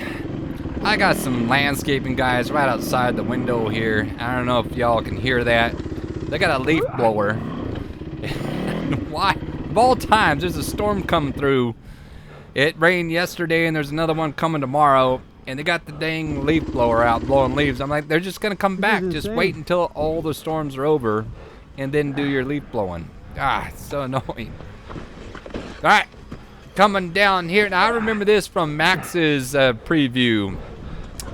I got some landscaping guys right outside the window here. I don't know if y'all can hear that. They got a leaf blower. Why? Of all times, there's a storm coming through. It rained yesterday and there's another one coming tomorrow. And they got the dang leaf blower out blowing leaves. I'm like, they're just gonna come back. Just wait until all the storms are over and then do your leaf blowing. Ah, it's so annoying. All right, coming down here. Now I remember this from Max's preview.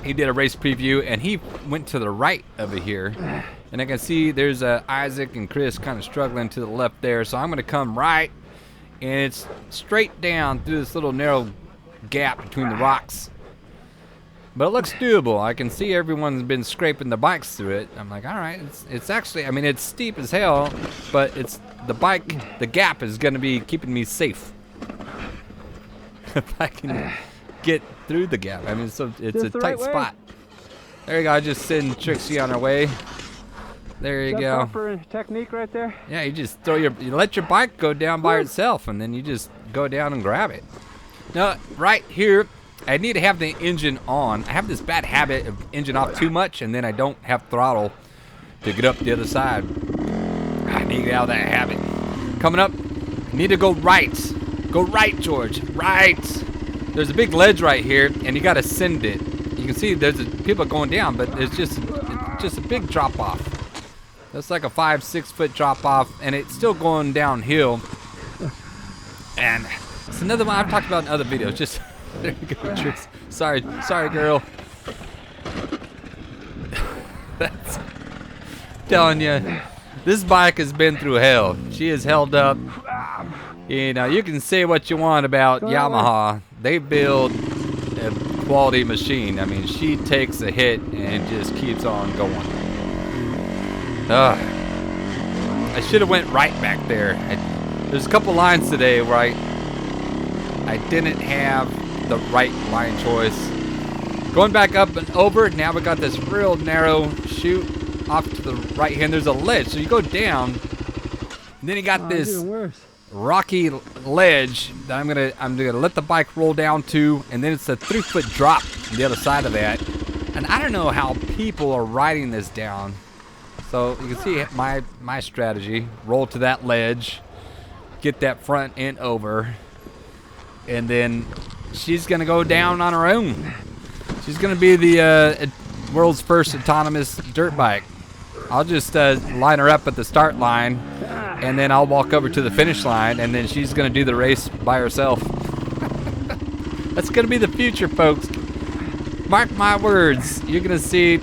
He did a race preview and he went to the right over here. And I can see there's Isaac and Chris kind of struggling to the left there. So I'm gonna come right and it's straight down through this little narrow gap between the rocks. But it looks doable. I can see everyone's been scraping the bikes through it. I'm like, all right, it's actually, I mean, it's steep as hell, but it's the bike, the gap is gonna be keeping me safe. If I can get through the gap. I mean, so it's a tight spot. There you go, I just send Trixie on her way. There you go. Proper technique right there. Yeah, you just throw you let your bike go down by itself and then you just go down and grab it. Now, right here, I need to have the engine on. I have this bad habit of engine off too much and then I don't have throttle to get up the other side. I need to get out of that habit. Coming up, need to go right. Go right, George, right. There's a big ledge right here and you gotta send it. You can see there's people going down, but it's just a big drop off. That's like a 5-6 foot drop off and it's still going downhill. And it's another one I've talked about in other videos. Just there you go, Trix. Sorry, girl. That's telling you, this bike has been through hell. She is held up. You know, you can say what you want about Yamaha. They build a quality machine. I mean, she takes a hit and just keeps on going. I should have went right back there. There's a couple lines today where I didn't have the right line choice. Going back up and over, now we got this real narrow chute off to the right hand. There's a ledge, so you go down, and then you got this rocky ledge that I'm gonna let the bike roll down to, and then it's a 3-foot drop on the other side of that. And I don't know how people are riding this down. So you can see my strategy: roll to that ledge, get that front end over, and then she's gonna go down on her own. She's gonna be the world's first autonomous dirt bike. I'll just line her up at the start line, and then I'll walk over to the finish line, and then she's gonna do the race by herself. That's gonna be the future, folks. Mark my words, you're gonna see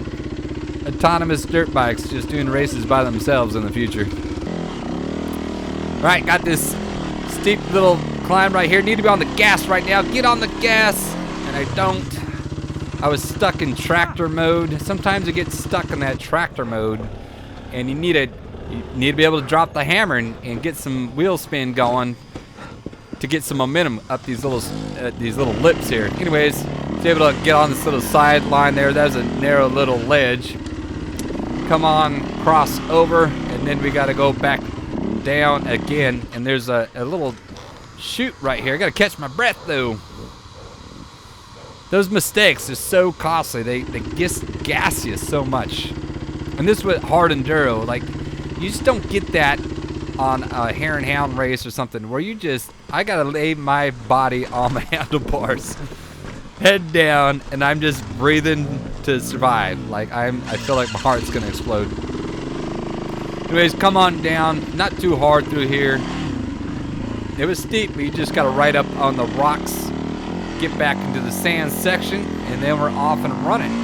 autonomous dirt bikes just doing races by themselves in the future. Right, got this steep little climb right here. Need to be on the gas right now. Get on the gas, and I don't. I was stuck in tractor mode. Sometimes you get stuck in that tractor mode, and you need to be able to drop the hammer and get some wheel spin going to get some momentum up these little lips here. Anyways, was able to get on this little side line there. That was a narrow little ledge. come on, cross over, and then we got to go back down again. And there's a little chute right here. I got to catch my breath though. Those mistakes are so costly. They just gas you so much. And this with hard enduro, like you just don't get that on a hare and hound race or something where you just, I gotta lay my body on the handlebars, head down, and I'm just breathing to survive. Like I feel like my heart's gonna explode. Anyways, come on down, not too hard through here. It was steep, but you just gotta ride up on the rocks, get back into the sand section, and then we're off and running.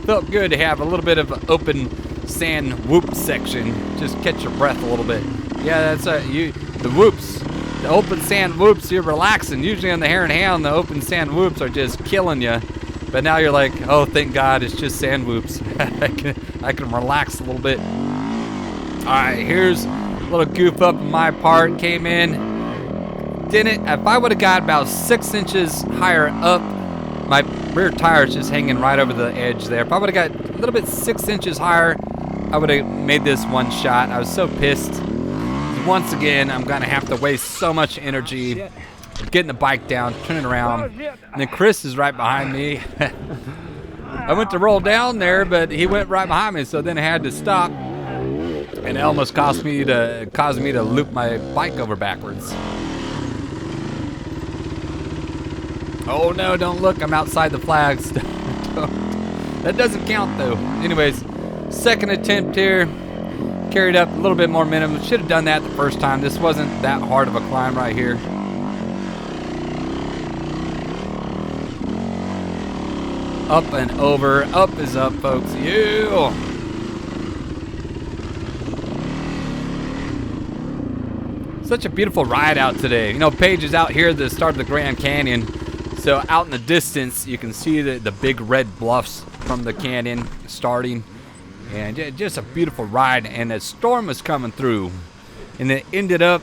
Felt good to have a little bit of an open sand whoop section. Just catch your breath a little bit. Yeah, that's the whoops. The open sand whoops, you're relaxing. Usually on the hare and hound, the open sand whoops are just killing you. But now you're like, oh, thank God, it's just sand whoops. I can relax a little bit. All right, here's a little goof up on my part. Came in, didn't. If I would have got about 6 inches higher up, my rear tire is just hanging right over the edge there. If I would have got a little bit 6 inches higher, I would have made this one shot. I was so pissed. Once again, I'm gonna have to waste so much energy getting the bike down, turning around, and then Chris is right behind me. I went to roll down there, but he went right behind me, so then I had to stop, and it almost caused me to loop my bike over backwards. Oh no, don't look, I'm outside the flags. That doesn't count though. Anyways, second attempt here. Carried up a little bit more minimum. Should have done that the first time. This wasn't that hard of a climb right here. Up and over. Up is up, folks. Yeah. Such a beautiful ride out today. You know, Paige is out here at the start of the Grand Canyon. So out in the distance, you can see the big red bluffs from the canyon starting. And just a beautiful ride. And a storm was coming through. And it ended up,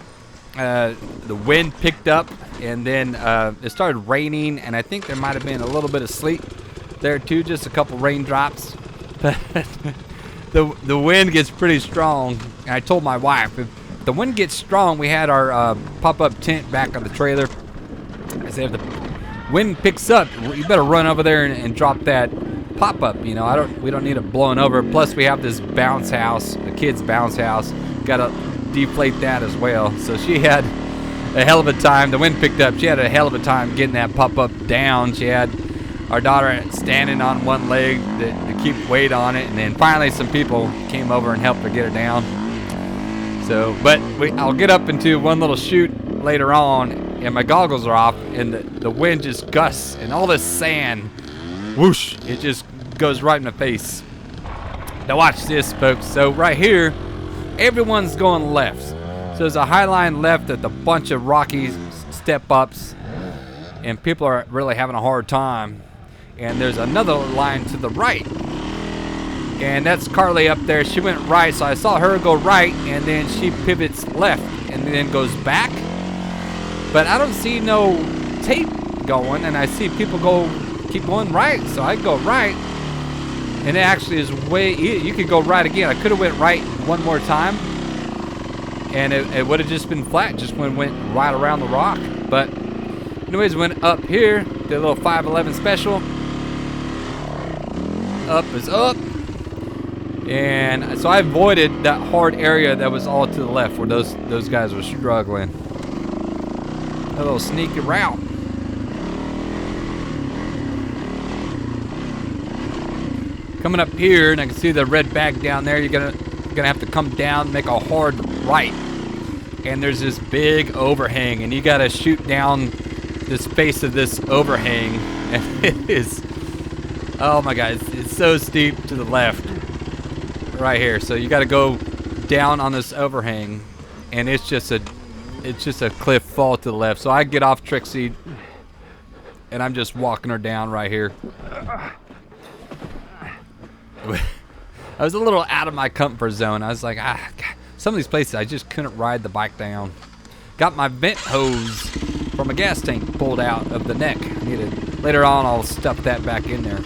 the wind picked up. And then it started raining. And I think there might have been a little bit of sleet there too. Just a couple raindrops. But the wind gets pretty strong. And I told my wife, if the wind gets strong, we had our pop-up tent back on the trailer. I said, if the wind picks up, you better run over there and drop that pop-up. You know, we don't need it blowing over. Plus, we have this bounce house, the kids' bounce house. Got to deflate that as well. So she had a hell of a time. The wind picked up. She had a hell of a time getting that pop-up down. She had our daughter standing on one leg to keep weight on it, and then finally some people came over and helped her get her down. So, but I'll get up into one little chute later on, and my goggles are off, and the wind just gusts, and all this sand, whoosh, it just goes right in my face. Now watch this, folks. So right here, everyone's going left. So there's a high line left at a bunch of rocky step-ups, and people are really having a hard time. And there's another line to the right. And that's Carly up there. She went right, so I saw her go right, and then she pivots left and then goes back. But I don't see no tape going, and I see people keep going right, so I go right. And it actually is you could go right again. I could have went right one more time, and it would have just been flat, just went right around the rock. But anyways, went up here, did a little 511 special. Up is up. And so I avoided that hard area that was all to the left where those guys were struggling. A little sneaky route. Coming up here, and I can see the red bag down there. You're gonna have to come down, make a hard right. And there's this big overhang, and you gotta shoot down this face of this overhang. And it is, oh my God, it's so steep to the left. Right here, so you got to go down on this overhang, and it's just a cliff fall to the left. So I get off Trixie, and I'm just walking her down right here. I was a little out of my comfort zone. I was like, God, some of these places I just couldn't ride the bike down. Got my vent hose from a gas tank pulled out of the neck. need to, later on I'll stuff that back in there.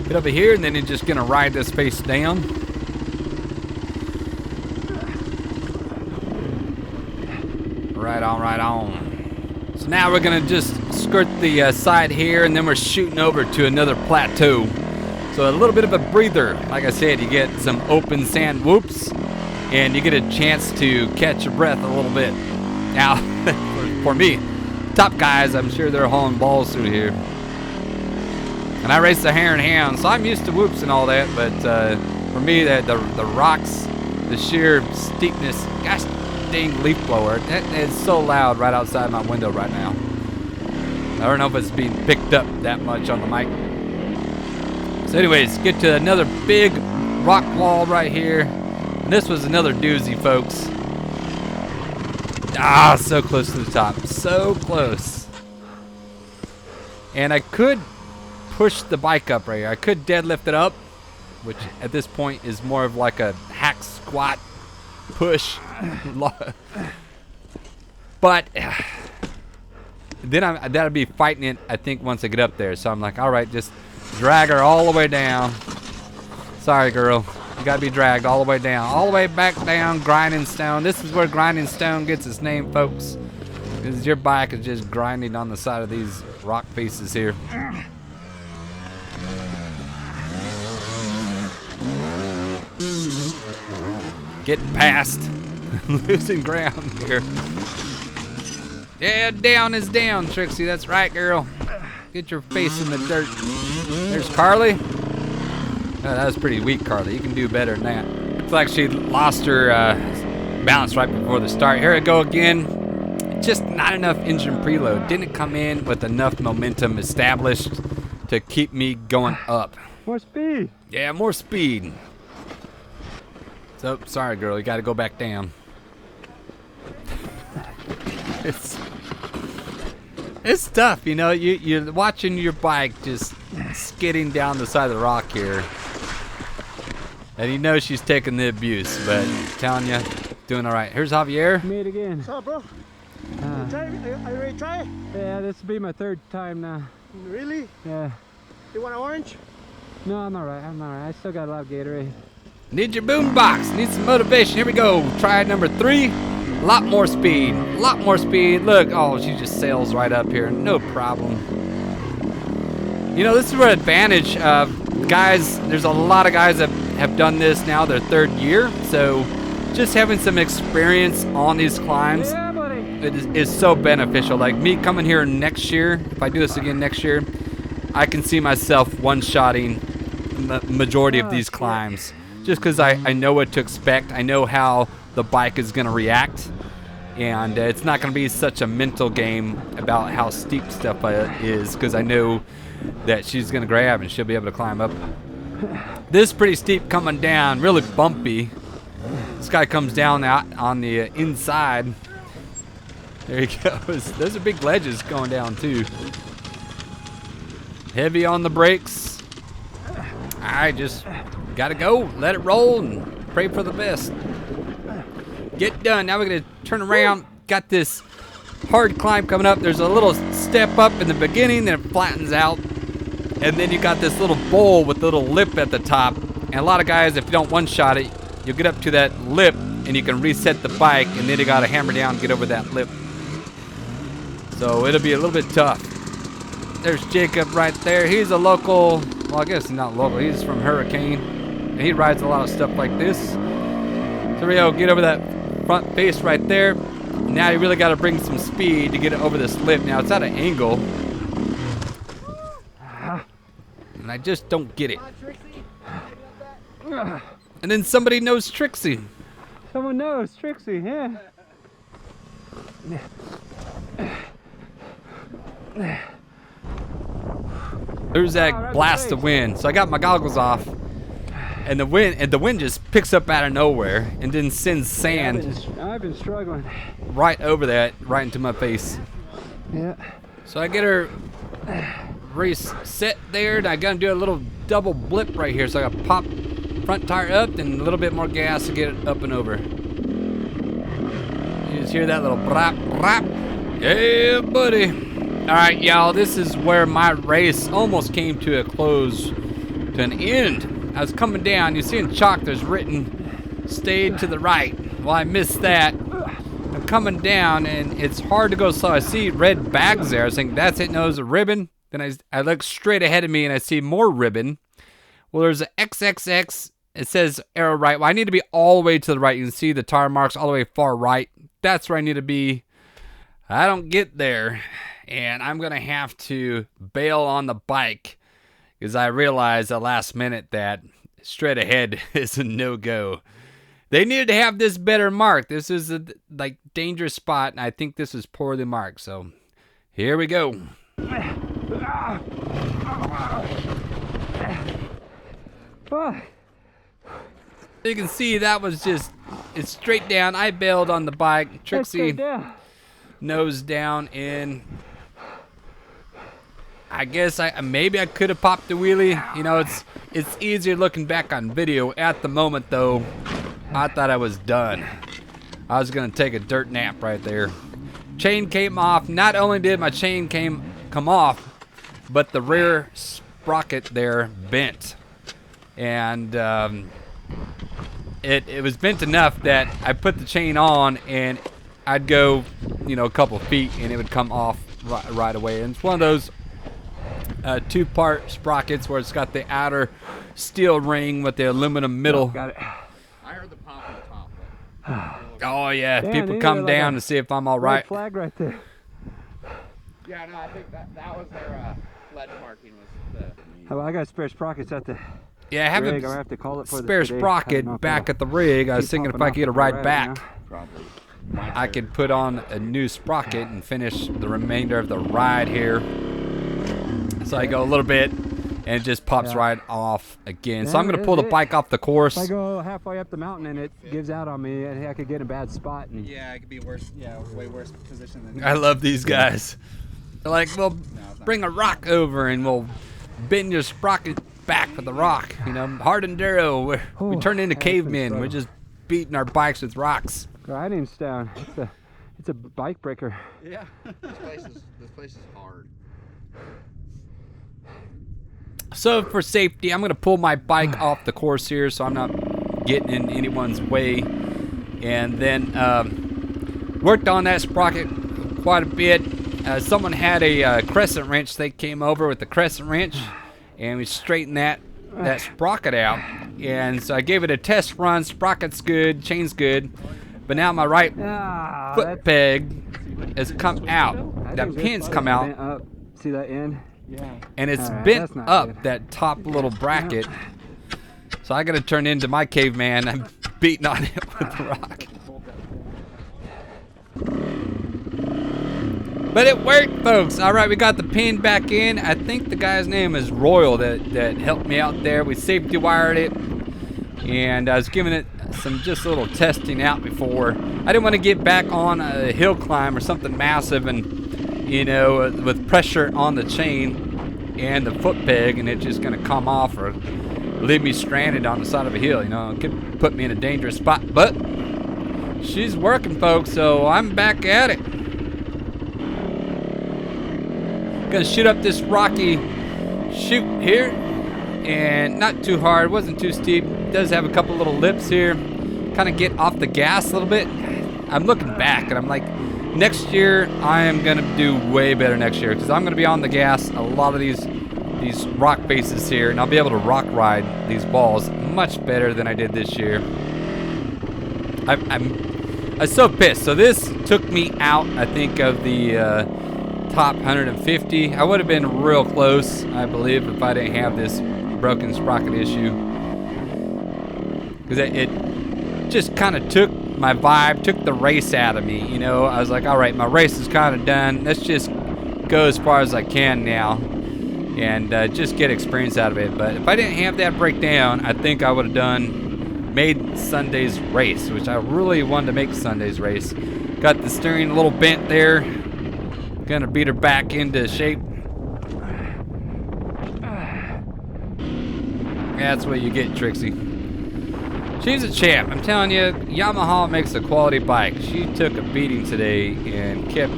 Get over here, and then you're just gonna ride this face down. Right on, right on. So now we're gonna just skirt the side here, and then we're shooting over to another plateau. So a little bit of a breather. Like I said, you get some open sand whoops, and you get a chance to catch your breath a little bit. Now, for me, top guys, I'm sure they're hauling balls through here. And I race the hare and hound, so I'm used to whoops and all that, but for me, the rocks, the sheer steepness, gosh dang leaf blower, it's so loud right outside my window right now. I don't know if it's being picked up that much on the mic. So anyways, get to another big rock wall right here. And this was another doozy, folks. Ah, so close to the top, so close. And I could push the bike up right here. I could deadlift it up, which at this point is more of like a hack squat push. But then that'll be fighting it, I think, once I get up there. So I'm like, all right, just drag her all the way down. Sorry, girl. You gotta be dragged all the way down. All the way back down, grinding stone. This is where grinding stone gets its name, folks. Because your bike is just grinding on the side of these rock faces here. Getting past. Losing ground here. Yeah, down is down, Trixie. That's right, girl. Get your face in the dirt. There's Carly. Oh, that was pretty weak, Carly. You can do better than that. Looks like she lost her balance right before the start. Here I go again. Just not enough engine preload. Didn't come in with enough momentum established to keep me going up. More speed. Yeah, more speed. So, sorry, girl. You got to go back down. It's tough, you know. You're watching your bike just skidding down the side of the rock here, and you know she's taking the abuse. But I'm telling you, doing all right. Here's Javier. Me it again. What's up, bro? Are you ready to try it? Yeah, this will be my third time now. Really? Yeah. You want an orange? No, I'm alright. I'm alright. I still got a lot of Gatorade. Need your boom box. Need some motivation. Here we go. Try number 3. A lot more speed. A lot more speed. Look, oh, she just sails right up here. No problem. You know, this is where advantage of guys. There's a lot of guys that have done this now their 3rd year. So just having some experience on these climbs is so beneficial. Like me coming here next year, if I do this again next year, I can see myself one-shotting the majority of these climbs. Just because I know what to expect. I know how the bike is going to react. And it's not going to be such a mental game about how steep stuff is, because I know that she's going to grab and she'll be able to climb up. This is pretty steep coming down, really bumpy. This guy comes down out on the inside. There he goes. Those are big ledges going down too. Heavy on the brakes. All right, just gotta go, let it roll, and pray for the best. Get done. Now we're gonna turn around. Got this hard climb coming up. There's a little step up in the beginning, then it flattens out, and then you got this little bowl with a little lip at the top. And a lot of guys, if you don't one-shot it, you'll get up to that lip, and you can reset the bike, and then you gotta hammer down and get over that lip. So it'll be a little bit tough. There's Jacob right there. He's a local, well, I guess he's not local. He's from Hurricane. And he rides a lot of stuff like this. So we go, get over that front face right there. Now you really got to bring some speed to get it over this lip. Now it's at an angle. And I just don't get it. And then somebody knows Trixie. Someone knows Trixie, yeah. There's that blast of wind. So I got my goggles off, and the wind just picks up out of nowhere and then sends sand I've been struggling. right over that, right into my face. Yeah. So I get her race set there, and I gotta do a little double blip right here. So I gotta pop front tire up and a little bit more gas to get it up and over. You just hear that little brap brap. Yeah, buddy. All right, y'all, this is where my race almost came to a close, to an end. I was coming down. You see in chalk there's written, stayed to the right. Well, I missed that. I'm coming down, and it's hard to go slow. I see red bags there. I was thinking, that's it. No, it's a ribbon. Then I look straight ahead of me, and I see more ribbon. Well, there's an XXX. It says arrow right. Well, I need to be all the way to the right. You can see the tire marks all the way far right. That's where I need to be. I don't get there, and I'm going to have to bail on the bike because I realized at last minute that straight ahead is a no-go. They needed to have this better marked. This is a dangerous spot, and I think this is poorly marked. So here we go. You can see that was just, it's straight down. I bailed on the bike. Trixie nose down in. I guess maybe I could have popped the wheelie. You know, it's easier looking back on video. At the moment though, I thought I was done. I was gonna take a dirt nap right there. Chain came off. Not only did my chain come off, but the rear sprocket there bent, and it was bent enough that I put the chain on and I'd go, you know, a couple feet and it would come off right away. And it's one of those two-part sprockets where it's got the outer steel ring with the aluminum middle. Got it. I heard the pop on the top. Oh yeah, Damn, people they come need like down a to see if I'm all Red right. flag right there. Yeah, no, I think that was their ledge marking was the. Oh, well, I got spare sprockets at the Yeah, I have rig. a I have to call it for spare today. I don't sprocket know if back it'll at the rig. I was keep thinking if popping I off could get a before ride I back, know. Probably. I could put on a new sprocket and finish the remainder of the ride here. So I go a little bit and it just pops Yeah. right off again. So Yeah, I'm going to pull the it- bike off the course. If I go halfway up the mountain and it gives out on me, I could get in a bad spot. And Yeah, it could be worse. Yeah, way worse position than. I love these guys. They're like, well, bring a rock over and we'll bend your sprocket back with the rock. You know, hard enduro. We Oh, turn into that's been cavemen. We're struggle. just beating our bikes with rocks. Riding's down. It's a bike breaker. Yeah. This place is hard. So for safety, I'm going to pull my bike off the course here so I'm not getting in anyone's way. And then worked on that sprocket quite a bit. Someone had a crescent wrench. They came over with the crescent wrench and we straightened that sprocket out. And so I gave it a test run. Sprocket's good, chain's good. But now my right foot peg has come out. That pin's come out. Up. See that end? Yeah. And it's Alright, bent that's not up good. that top little bracket. So I gotta turn into my caveman. I'm beating on it with the rock. But it worked, folks. All right, we got the pin back in. I think the guy's name is Royal that helped me out there. We safety wired it, and I was giving it some just a little testing out before. I didn't want to get back on a hill climb or something massive and, you know, with pressure on the chain and the foot peg, and it's just gonna come off or leave me stranded on the side of a hill. You know, it could put me in a dangerous spot. But she's working, folks, so I'm back at it. Gonna shoot up this rocky chute here, and not too hard, wasn't too steep. Does have a couple little lips here. Kind of get off the gas a little bit. I'm looking back and I'm like, next year I am gonna do way better next year because I'm gonna be on the gas a lot of these rock faces here, and I'll be able to rock ride these balls much better than I did this year. I'm so pissed. So this took me out, I think, of the top 150. I would have been real close, I believe, if I didn't have this broken sprocket issue. Because it just kind of took my vibe, took the race out of me. You know, I was like, all right, my race is kind of done. Let's just go as far as I can now and just get experience out of it. But if I didn't have that breakdown, I think I would have made Sunday's race, which I really wanted to make Sunday's race. Got the steering a little bent there. Gonna beat her back into shape. That's what you get, Trixie. She's a champ. I'm telling you, Yamaha makes a quality bike. She took a beating today and kept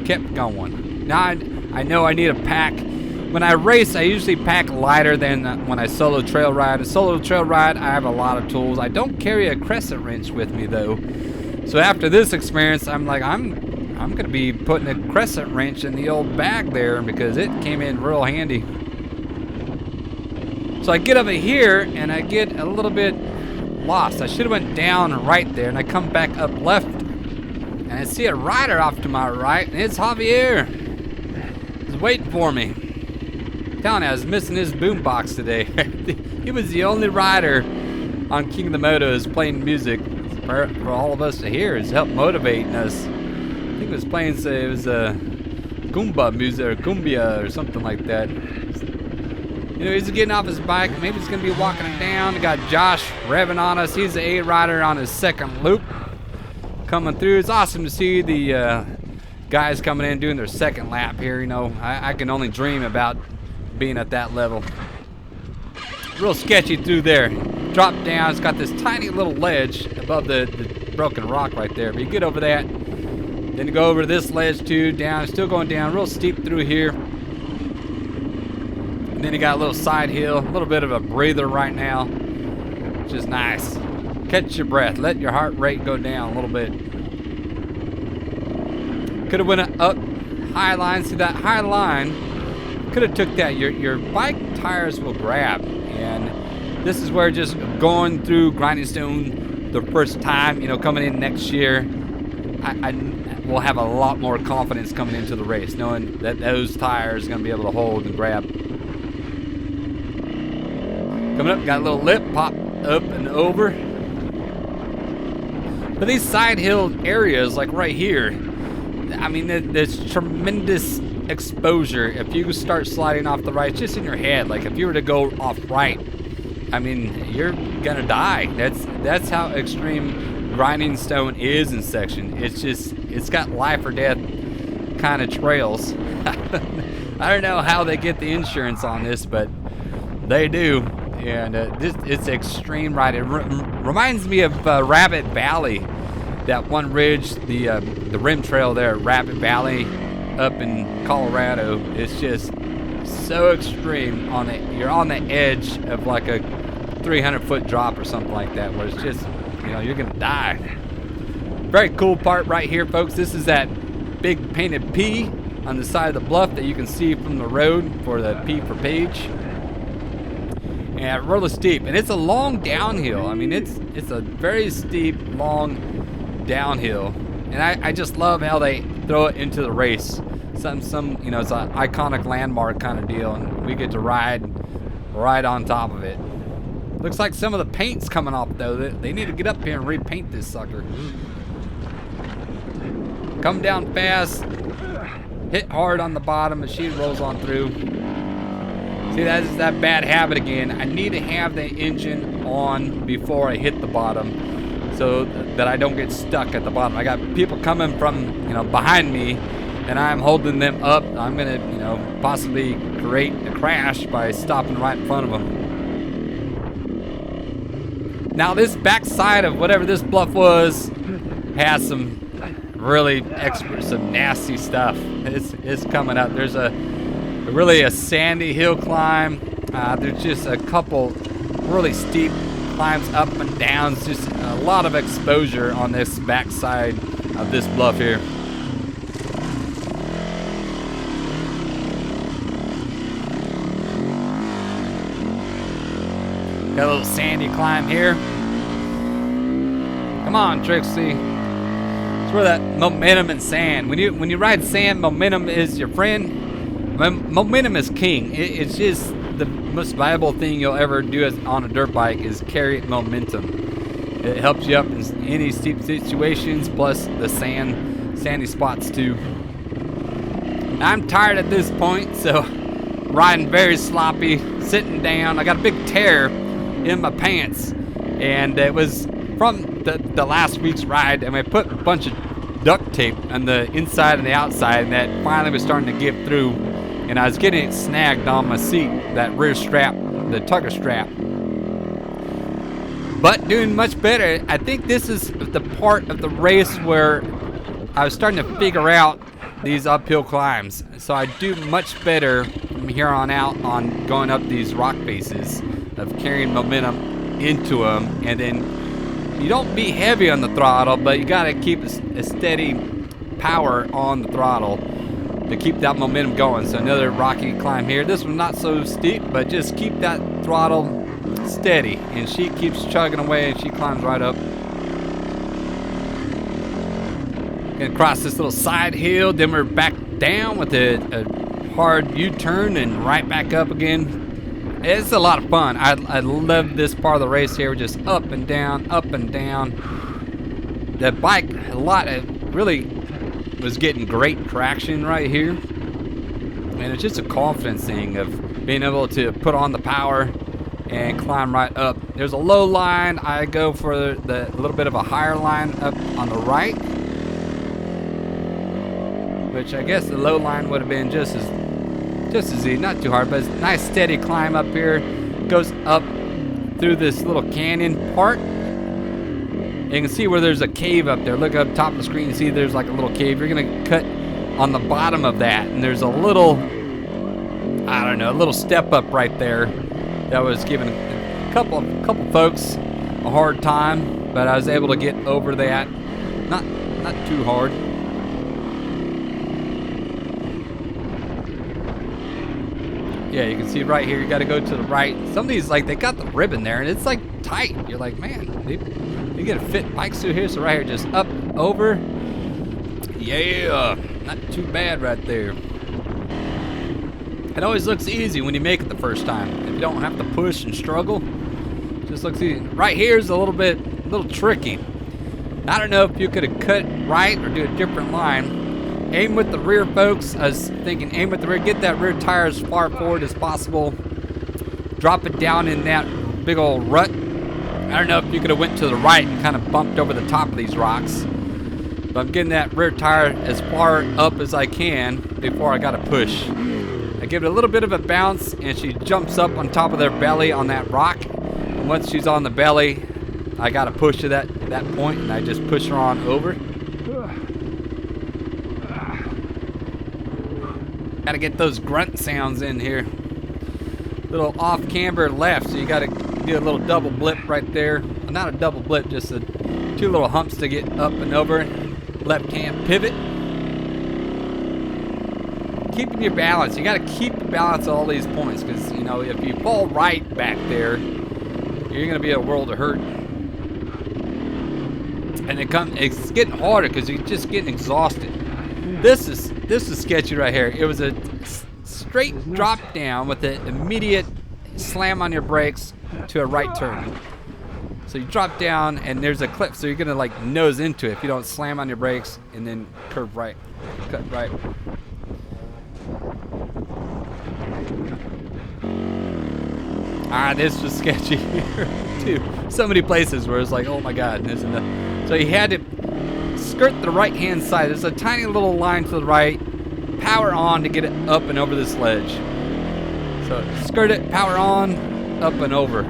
kept going. Now I know I need a pack. When I race, I usually pack lighter than when I solo trail ride. A solo trail ride, I have a lot of tools. I don't carry a crescent wrench with me though. So after this experience, I'm like, I'm gonna be putting a crescent wrench in the old bag there because it came in real handy. So I get over here and I get a little bit lost. I should have went down right there, and I come back up left, and I see a rider off to my right, and it's Javier. He's waiting for me. I'm telling you, I was missing his boombox today. He was the only rider on King of the Motos playing music for all of us to hear. It's helped motivating us. I think it was playing, say it was Goomba music or Cumbia or something like that. You know, he's getting off his bike. Maybe he's going to be walking it down. We got Josh revving on us. He's the A rider on his second loop coming through. It's awesome to see the guys coming in doing their second lap here. You know, I can only dream about being at that level. Real sketchy through there. Drop down. It's got this tiny little ledge above the broken rock right there. But you get over that. Then you go over to this ledge too. Down. Still going down. Real steep through here. And then you got a little side hill, a little bit of a breather right now, which is nice. Catch your breath, let your heart rate go down a little bit. Could have went up high line. See that high line? Could have took that. Your bike tires will grab, and this is where just going through Grinding Stone the first time, you know, coming in next year, I will have a lot more confidence coming into the race, knowing that those tires are going to be able to hold and grab. Coming up, got a little lip, pop up and over. But these side hill areas, like right here, I mean, there's tremendous exposure. If you start sliding off the right, just in your head, like if you were to go off right, I mean, you're gonna die. That's how extreme Grinding Stone is in section. It's just, it's got life or death kind of trails. I don't know how they get the insurance on this, but they do. And it's extreme ride. It reminds me of Rabbit Valley, that one ridge, the rim trail there at Rabbit Valley up in Colorado. It's just so extreme. You're on the edge of like a 300-foot drop or something like that, where it's just, you know, you're gonna die. Very cool part right here, folks. This is that big painted P on the side of the bluff that you can see from the road for the P for Page. Yeah, really steep, and it's a long downhill. I mean, it's a very steep, long downhill, and I just love how they throw it into the race. Some you know, it's an iconic landmark kind of deal, and we get to ride right on top of it. Looks like some of the paint's coming off though. They need to get up here and repaint this sucker. Come down fast, hit hard on the bottom, and she rolls on through. See, that's that bad habit again. I need to have the engine on before I hit the bottom so that I don't get stuck at the bottom. I got people coming from, you know, behind me, and I'm holding them up. I'm gonna, you know, possibly create a crash by stopping right in front of them. Now this backside of whatever this bluff was has some really some nasty stuff. It's coming up. There's really a sandy hill climb. There's just a couple really steep climbs up and downs. Just a lot of exposure on this backside of this bluff here. Got a little sandy climb here. Come on, Trixie. It's where that momentum and sand. When you ride sand, momentum is your friend. Momentum is king. It's just the most valuable thing you'll ever do on a dirt bike is carry momentum. It helps you up in any steep situations, plus the sandy spots too. I'm tired at this point, so riding very sloppy, sitting down. I got a big tear in my pants, and it was from the last week's ride, and I put a bunch of duct tape on the inside and the outside, and that finally was starting to give through. And I was getting it snagged on my seat, that rear strap, the tugger strap. But doing much better. I think this is the part of the race where I was starting to figure out these uphill climbs. So I do much better from here on out on going up these rock faces of carrying momentum into them. And then you don't be heavy on the throttle, but you got to keep a steady power on the throttle to keep that momentum going. So another rocky climb here. This one's not so steep, but just keep that throttle steady. And she keeps chugging away and she climbs right up. Gonna cross this little side hill, then we're back down with a hard U-turn and right back up again. It's a lot of fun. I love this part of the race here. We're just up and down, up and down. The bike, it really was getting great traction right here. And it's just a confidence thing of being able to put on the power and climb right up. There's a low line. I go for the little bit of a higher line up on the right, which I guess the low line would have been just as easy, not too hard, but it's a nice steady climb up here. Goes up through this little canyon part. You can see where there's a cave up there. Look up top of the screen, you see there's like a little cave. You're gonna cut on the bottom of that, and there's a little, I don't know, a little step up right there that was giving a couple folks a hard time, but I was able to get over that. Not too hard. Yeah, you can see right here, you got to go to the right. Some of these, like, they got the ribbon there, and it's, like, tight. You're like, man, they get to fit bikes through here. So right here, just up, over. Yeah, not too bad right there. It always looks easy when you make it the first time. If you don't have to push and struggle, it just looks easy. Right here is a little tricky. I don't know if you could have cut right or do a different line. Aim with the rear, folks. I was thinking aim with the rear. Get that rear tire as far forward as possible. Drop it down in that big old rut. I don't know if you could have went to the right and kind of bumped over the top of these rocks. But I'm getting that rear tire as far up as I can before I got to push. I give it a little bit of a bounce, and she jumps up on top of their belly on that rock. And once she's on the belly, I got to push to that point, and I just push her on over. Got to get those grunt sounds in here. Little off camber left, so you got to do a little double blip right there. Well, not a double blip, just two little humps to get up and over. Left hand pivot. Keeping your balance. You got to keep your balance at all these points, because you know if you fall right back there, you're gonna be a world of hurt. And it's getting harder because you're just getting exhausted. This is sketchy right here. It was a straight drop down with an immediate slam on your brakes to a right turn. So you drop down and there's a cliff, so you're gonna like nose into it if you don't slam on your brakes and then curve right, cut right. This was sketchy here too. So many places where it's like, oh my God, isn't it? So you had to skirt the right hand side. There's a tiny little line to the right. Power on to get it up and over this ledge. So skirt it, power on, up and over.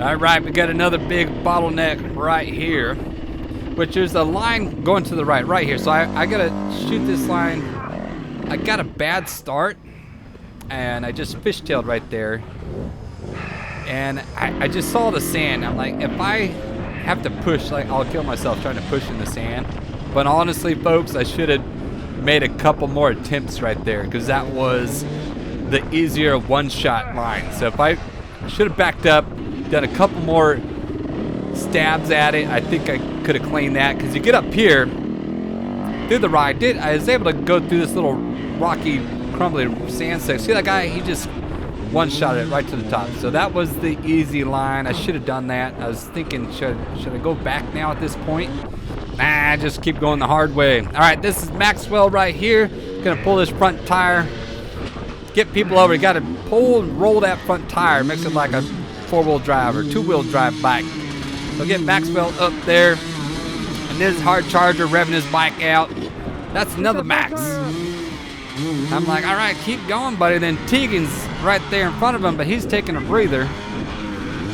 All right, we got another big bottleneck right here, which is a line going to the right here. So I gotta shoot this line. I got a bad start, and I just fishtailed right there. And I just saw the sand. I'm like, if I have to push, like I'll kill myself trying to push in the sand. But honestly, folks, I should have made a couple more attempts right there, because that was the easier one-shot line. So if I should have backed up, done a couple more stabs at it, I think I could have cleaned that. Because you get up here through the ride, I was able to go through this little rocky, crumbly sand section. See that guy? He just one-shot it right to the top. So that was the easy line. I should have done that. I was thinking, should I go back now at this point? Nah, just keep going the hard way. All right, this is Maxwell right here. Gonna pull this front tire. Get people over. You gotta pull and roll that front tire. Makes it like a four-wheel drive or two-wheel drive bike. So get Maxwell up there. And this hard charger revving his bike out. That's another Max. I'm like, all right, keep going, buddy. Then Tegan's right there in front of him, but he's taking a breather.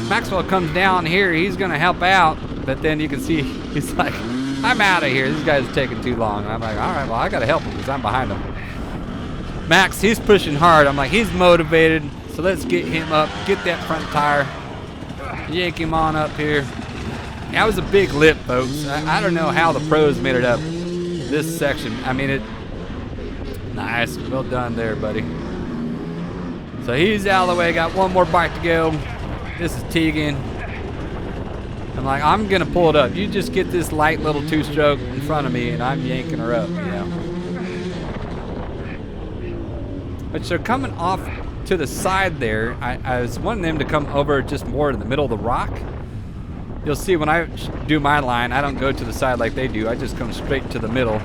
Maxwell comes down here. He's gonna help out, but then you can see he's like, I'm out of here. This guy's taking too long. And I'm like, all right, well, I got to help him because I'm behind him. Max, he's pushing hard. I'm like, he's motivated. So let's get him up, get that front tire, yank him on up here. That was a big lip, folks. I don't know how the pros made it up this section. I mean, nice. Well done there, buddy. So he's out of the way. Got one more bike to go. This is Tegan. I'm like, I'm going to pull it up. You just get this light little two-stroke in front of me, and I'm yanking her up, you know. But they're coming off to the side there. I was wanting them to come over just more in the middle of the rock. You'll see when I do my line, I don't go to the side like they do. I just come straight to the middle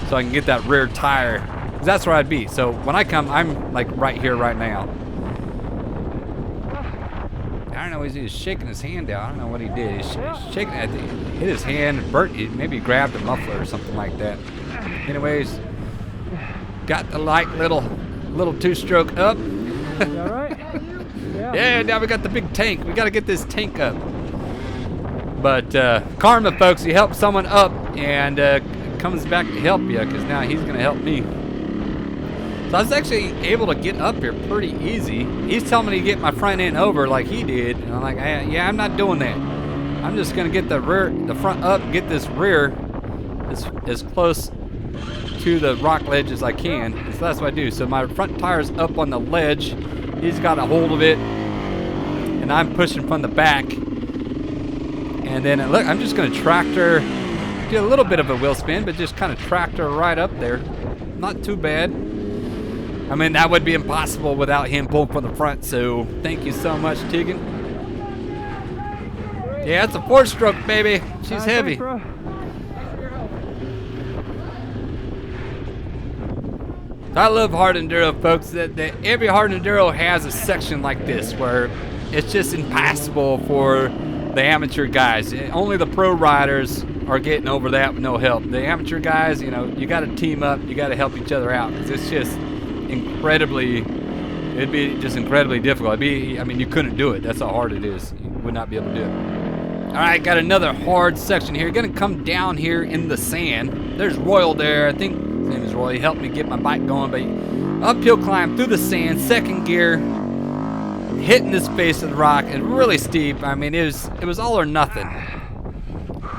so I can get that rear tire. 'Cause that's where I'd be. So when I come, I'm like right here, right now. I don't know, he's shaking his hand out. I don't know what he did. He's shaking it. Hit his hand, burnt it. Maybe he grabbed a muffler or something like that. Anyways, got the light little two-stroke up. You all right? Yeah, now we got the big tank. We got to get this tank up. But karma, folks, you help someone up and comes back to help you because now he's going to help me. So I was actually able to get up here pretty easy. He's telling me to get my front end over like he did. And I'm like, yeah, I'm not doing that. I'm just going to get the front up, get this rear as close to the rock ledge as I can. So that's what I do. So my front tire's up on the ledge. He's got a hold of it. And I'm pushing from the back. And then, look, I'm just going to tractor, do a little bit of a wheel spin, but just kind of tractor right up there. Not too bad. I mean, that would be impossible without him pulling from the front, so thank you so much, Tegan. Yeah, it's a 4-stroke, baby. She's heavy. Thanks, I love hard enduro, folks. That every hard enduro has a section like this where it's just impassable for the amateur guys. Only the pro riders are getting over that with no help. The amateur guys, you know, you got to team up. You got to help each other out because it's just it'd be just incredibly difficult. I mean, you couldn't do it. That's how hard it is. You would not be able to do it. All right, got another hard section here. Gonna come down here in the sand. There's Royal there. I think his name is Roy. He helped me get my bike going, but uphill climb through the sand, second gear, hitting this face of the rock, and really steep. I mean, it was all or nothing,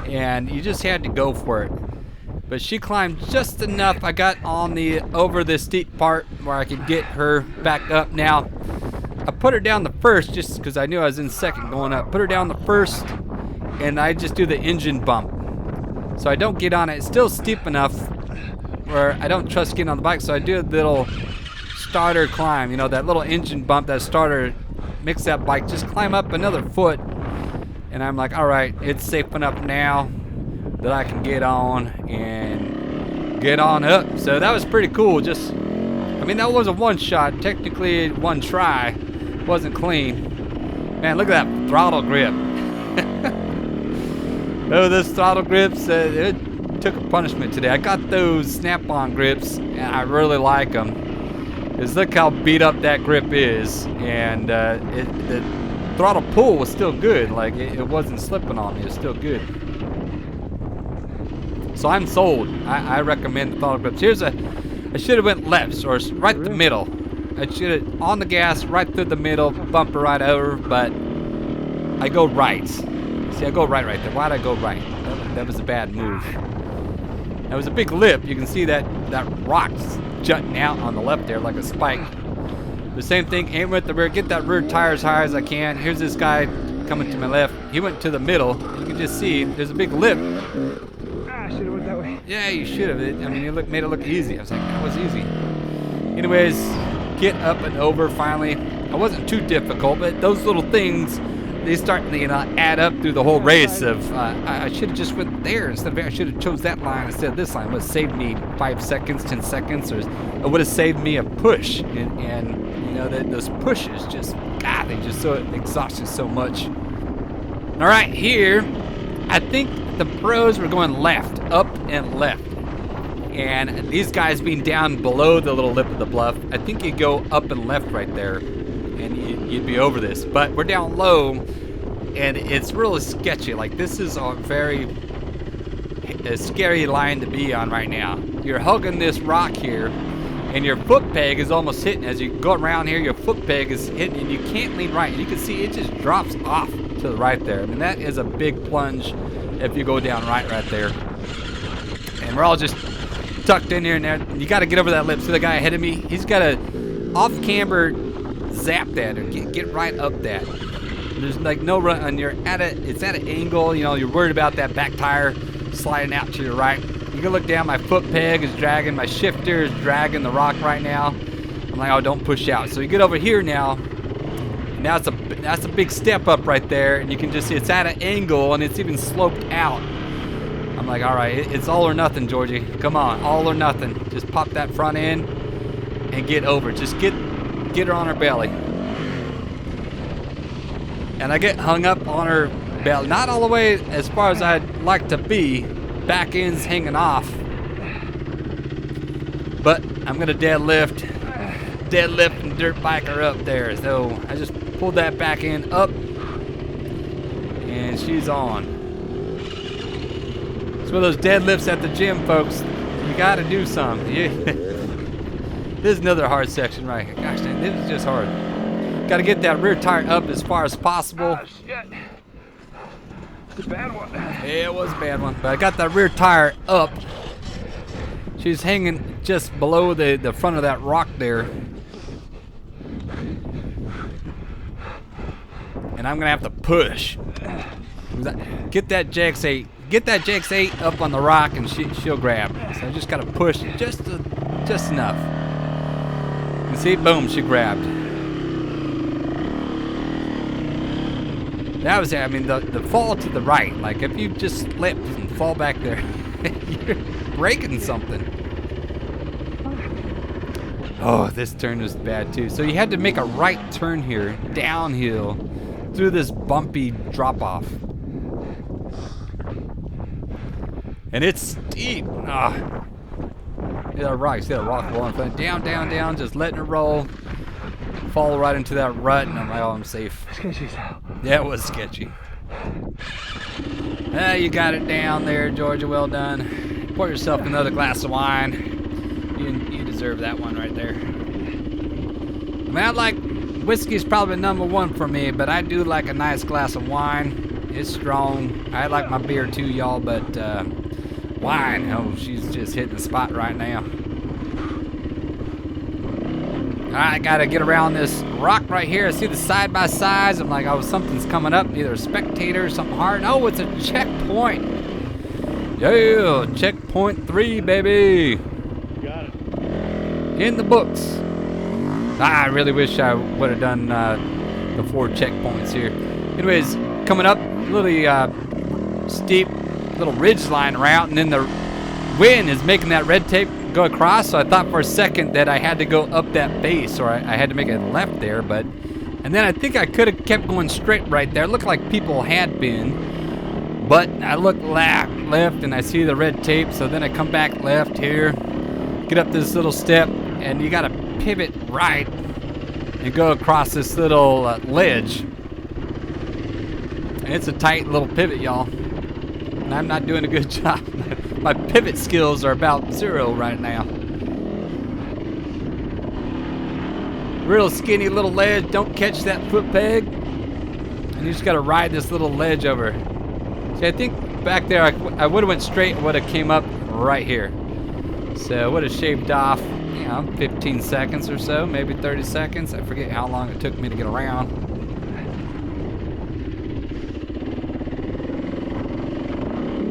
and you just had to go for it. But she climbed just enough. I got on over the steep part where I could get her back up. Now, I put her down the first just because I knew I was in second going up. Put her down the first, and I just do the engine bump. So I don't get on it. It's still steep enough where I don't trust getting on the bike. So I do a little starter climb. You know, that little engine bump, that starter makes that bike just climb up another foot. And I'm like, all right, it's safe enough now that I can get on and get on up. So that was pretty cool. Just, I mean, that was a one shot, technically one try. Wasn't clean. Man, look at that throttle grip. Oh, those throttle grips, it took a punishment today. I got those snap-on grips, and I really like them. Because look how beat up that grip is. And the throttle pull was still good. Like, it wasn't slipping on me. It was still good. So I'm sold. I recommend the throttle grips. I should have went left, or right the middle. I should have on the gas right through the middle, bumper right over, but I go right. See, I go right there. Why'd I go right? That was a bad move. That was a big lip. You can see that rock's jutting out on the left there like a spike. The same thing, aim with the rear, get that rear tire as high as I can. Here's this guy coming to my left. He went to the middle. You can just see there's a big lip. I should have went that way. Yeah, you should have. I mean, you made it look easy. I was like, that was easy. Anyways, get up and over finally. It wasn't too difficult, but those little things, they start to add up through the whole race of, I should have just went there instead of, I should have chose that line instead of this line. It would have saved me 5 seconds, 10 seconds, or it would have saved me a push. And you know, those pushes just, God, they just so exhaust you so much. All right, here, I think the pros were going left, up and left. And these guys being down below the little lip of the bluff, I think you'd go up and left right there, and you'd be over this. But we're down low, and it's really sketchy. Like, this is a very a scary line to be on right now. You're hugging this rock here, and your foot peg is almost hitting. As you go around here, your foot peg is hitting, and you can't lean right. And you can see it just drops off to the right there. I mean, that is a big plunge if you go down right there. And we're all just tucked in here and there. You got to get over that lip. See the guy ahead of me? He's got to off-camber zap that or get right up that. There's like no run, and it's at an angle. You know, you're worried about that back tire sliding out to your right. You can look down. My foot peg is dragging. My shifter is dragging the rock right now. I'm like, oh, don't push out. So you get over here now. Now that's a big step up right there, and you can just see it's at an angle and it's even sloped out. I'm like, all right, it's all or nothing, Georgie. Come on, all or nothing. Just pop that front end and get over. Just get her on her belly. And I get hung up on her belly. Not all the way as far as I'd like to be. Back end's hanging off. But I'm gonna deadlift and dirt bike her up there. So I just pulled that back end up and she's on. It's one of those deadlifts at the gym, folks. You gotta do some. Yeah. This is another hard section right here. Gosh dang, this is just hard. Got to get that rear tire up as far as possible. Oh, shit. It's a bad one. Yeah, it was a bad one. But I got that rear tire up. She's hanging just below the front of that rock there. And I'm going to have to push. Get that JX8. Get that JX8 up on the rock and she'll grab. So I just got to push just enough. You see, boom, she grabbed. That was it. I mean, the fall to the right. Like, if you just slip and fall back there, you're breaking something. Oh, this turn was bad, too. So you had to make a right turn here, downhill, through this bumpy drop-off. And it's steep. Ah. See that rock rolling in front. Down, down, down, just letting it roll. Fall right into that rut, and I'm like, oh, I'm safe. Sketchy. Yeah, it was sketchy. You got it down there, Georgia. Well done. Pour yourself another glass of wine. You deserve that one right there. I mean, I like whiskey's probably #1 for me, but I do like a nice glass of wine. It's strong. I like my beer too, y'all, but wine, oh, she's just hitting the spot right now. I gotta get around this rock right here. I see the side-by-sides. I'm like, oh, something's coming up. Either a spectator or something hard. Oh, it's a checkpoint. Yeah, checkpoint 3, baby. Got it. In the books. I really wish I would have done the 4 checkpoints here. Anyways, coming up, really steep little ridge line route, and then the wind is making that red tape go across, so I thought for a second that I had to go up that base, or I had to make a left there, and then I think I could have kept going straight right there. It looked like people had been, but I look left and I see the red tape, so then I come back left here, get up this little step, and you gotta pivot right and go across this little ledge. And it's a tight little pivot, y'all, and I'm not doing a good job. My pivot skills are about 0 right now. Real skinny little ledge. Don't catch that foot peg. And you just got to ride this little ledge over. See, I think back there I would have went straight, would have came up right here. So I would have shaved off, 15 seconds or so, maybe 30 seconds. I forget how long it took me to get around.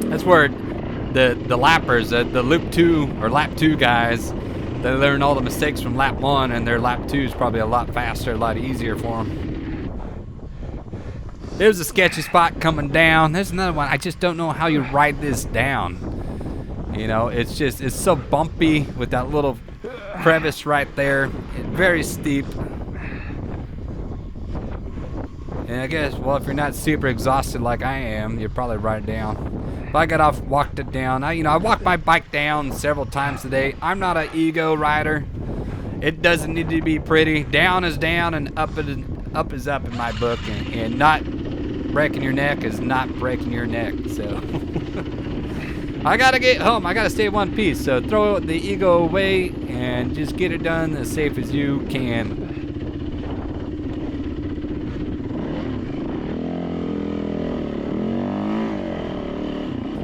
That's where the lappers, the loop 2 or lap 2 guys, they learn all the mistakes from lap 1, and their lap 2 is probably a lot faster, a lot easier for them. There's a sketchy spot coming down. There's another one. I just don't know how you ride this down. It's so bumpy with that little crevice right there. Very steep. And I guess, well, if you're not super exhausted like I am, you'll probably ride it down. But I got off, walked it down. I walked my bike down several times today. I'm not an ego rider. It doesn't need to be pretty. Down is down and up is up in my book. And not breaking your neck is not breaking your neck. So I gotta get home. I gotta stay in one piece. So throw the ego away and just get it done as safe as you can.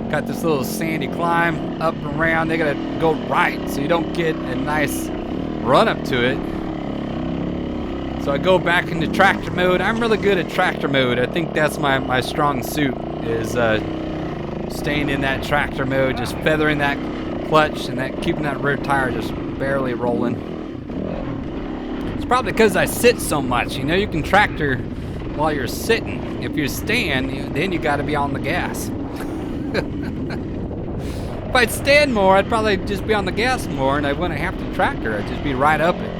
Got this little sandy climb up and around. They gotta go right so you don't get a nice run up to it. So I go back into tractor mode. I'm really good at tractor mode. I think that's my strong suit, is staying in that tractor mode, just feathering that clutch and that keeping that rear tire just barely rolling. It's probably because I sit so much. You know, you can tractor while you're sitting. If you stand, then you gotta be on the gas. If I'd stand more, I'd probably just be on the gas more and I wouldn't have to tractor. I'd just be right up it.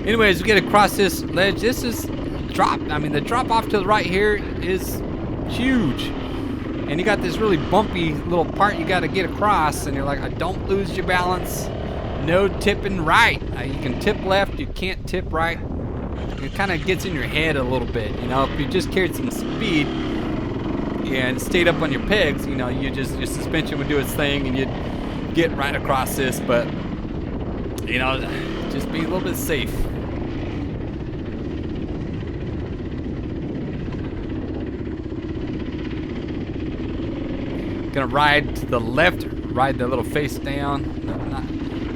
Anyways, we get across this ledge. This is drop. I mean, the drop off to the right here is huge. And you got this really bumpy little part you got to get across. And you're like, don't lose your balance. No tipping right. You can tip left. You can't tip right. It kind of gets in your head a little bit. You know, if you just carried some speed and stayed up on your pegs, you know, your suspension would do its thing and you'd get right across this. But, you know, just be a little bit safe. Gonna ride to the left, ride the little face down.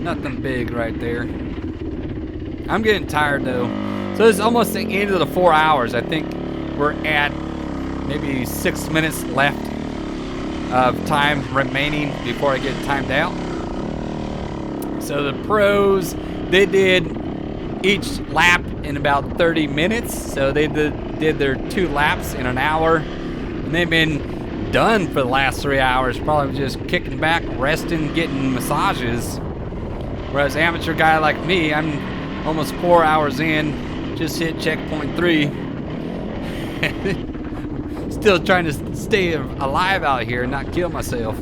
Nothing big right there. I'm getting tired though. So it's almost the end of the 4 hours. I think we're at maybe 6 minutes left of time remaining before I get timed out. So the pros, they did each lap in about 30 minutes. So they did their 2 laps in an hour. And they've been done for the last 3 hours, probably just kicking back, resting, getting massages. Whereas amateur guy like me, I'm almost 4 hours in, just hit checkpoint 3. Still trying to stay alive out here and not kill myself.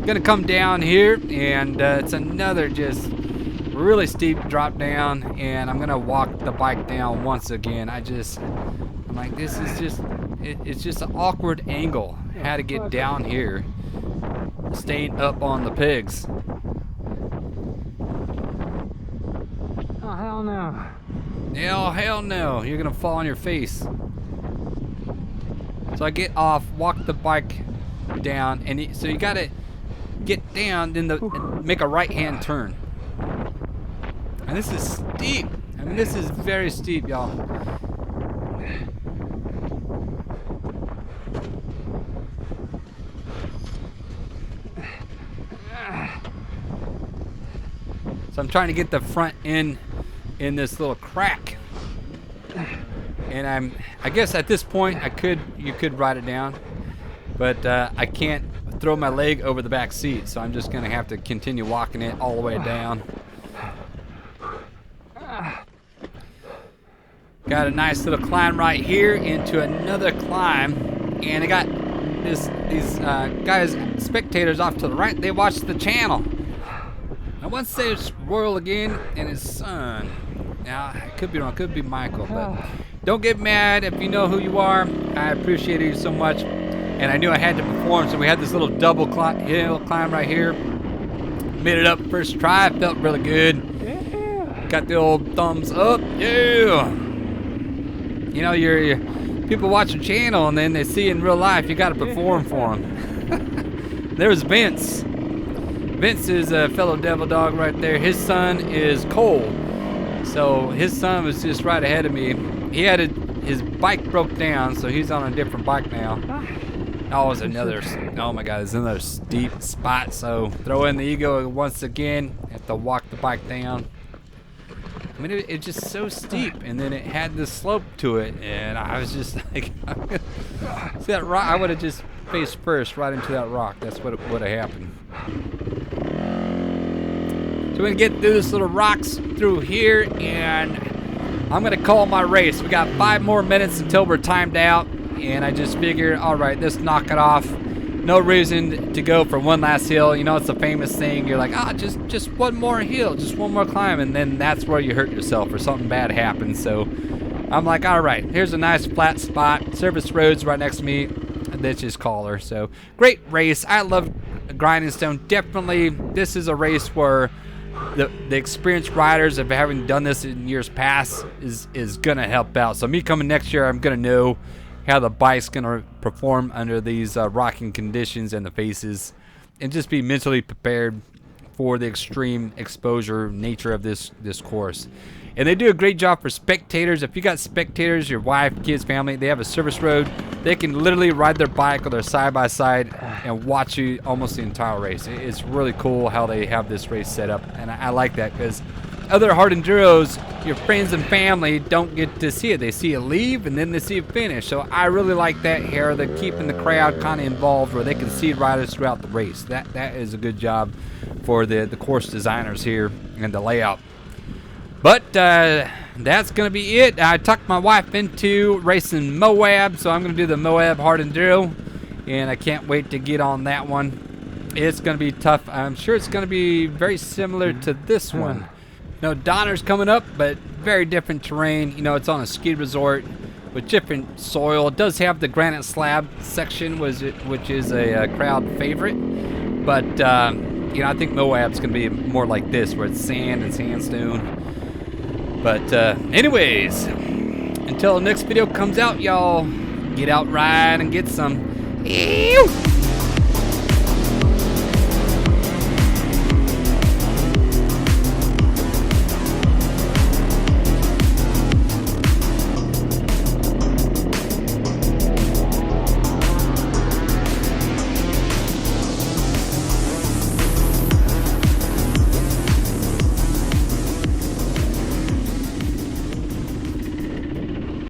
Gonna come down here and it's another just really steep drop down, and I'm gonna walk the bike down once again. I'm like, this is just, it's just an awkward angle. How to get down here, staying up on the pegs. Oh, hell no. Oh, hell no. You're gonna fall on your face. So I get off, walk the bike down, and so you gotta get down, then make a right-hand turn. And this is steep. I mean, this is very steep, y'all. So I'm trying to get the front end in this little crack. And I guess at this point you could ride it down, but I can't throw my leg over the back seat, so I'm just gonna have to continue walking it all the way down. Got a nice little climb right here into another climb, and I got these guys, spectators off to the right. They watch the channel. I want to say it's Royal again and his son. Now, I could be wrong. Could be Michael, but don't get mad if you know who you are. I appreciate you so much, and I knew I had to perform, so we had this little double hill climb right here. Made it up first try. Felt really good. Yeah. Got the old thumbs up. Yeah. You know, your people watch your channel, and then they see in real life you got to perform for them. There's Vince. Vince is a fellow devil dog right there. His son is Cole. So his son was just right ahead of me. He had his bike broke down, so he's on a different bike now. Oh, it's another, oh my God, it's another steep spot. So throw in the ego once again. Have to walk the bike down. I mean, it's just so steep, and then it had this slope to it, and I was just like, see that rock? I would have just faced first right into that rock. That's what would have happened. So we're gonna get through this little rocks through here, and I'm gonna call my race. We got 5 more minutes until we're timed out, and I just figured, all right, let's knock it off. No reason to go for one last hill. You know, it's a famous thing. You're like, just one more hill, just one more climb, and then that's where you hurt yourself or something bad happens. So I'm like, all right, here's a nice flat spot. Surface roads right next to me. let's just call her. So great race. I love Grinding Stone. Definitely, this is a race where the experienced riders of having done this in years past is gonna help out. So me coming next year, I'm gonna know how the bike's gonna perform under these rocking conditions and the faces, and just be mentally prepared for the extreme exposure nature of this course. And they do a great job for spectators. If you got spectators, your wife, kids, family, they have a service road. They can literally ride their bike or their side-by-side and watch you almost the entire race. It's really cool how they have this race set up, and I like that, because other hard enduros, your friends and family don't get to see it. They see it leave, and then they see it finish. So I really like that here. They're keeping the crowd kind of involved where they can see riders throughout the race. That is a good job for the course designers here and the layout. But that's going to be it. I tucked my wife into racing Moab, so I'm going to do the Moab Hard Enduro, and I can't wait to get on that one. It's going to be tough. I'm sure it's going to be very similar to this one. No, Donner's coming up, but very different terrain. You know, it's on a ski resort with different soil. It does have the granite slab section, which is a crowd favorite. But, you know, I think Moab's going to be more like this, where it's sand and sandstone. But anyways, until the next video comes out, y'all, get out, ride, and get some. Ew!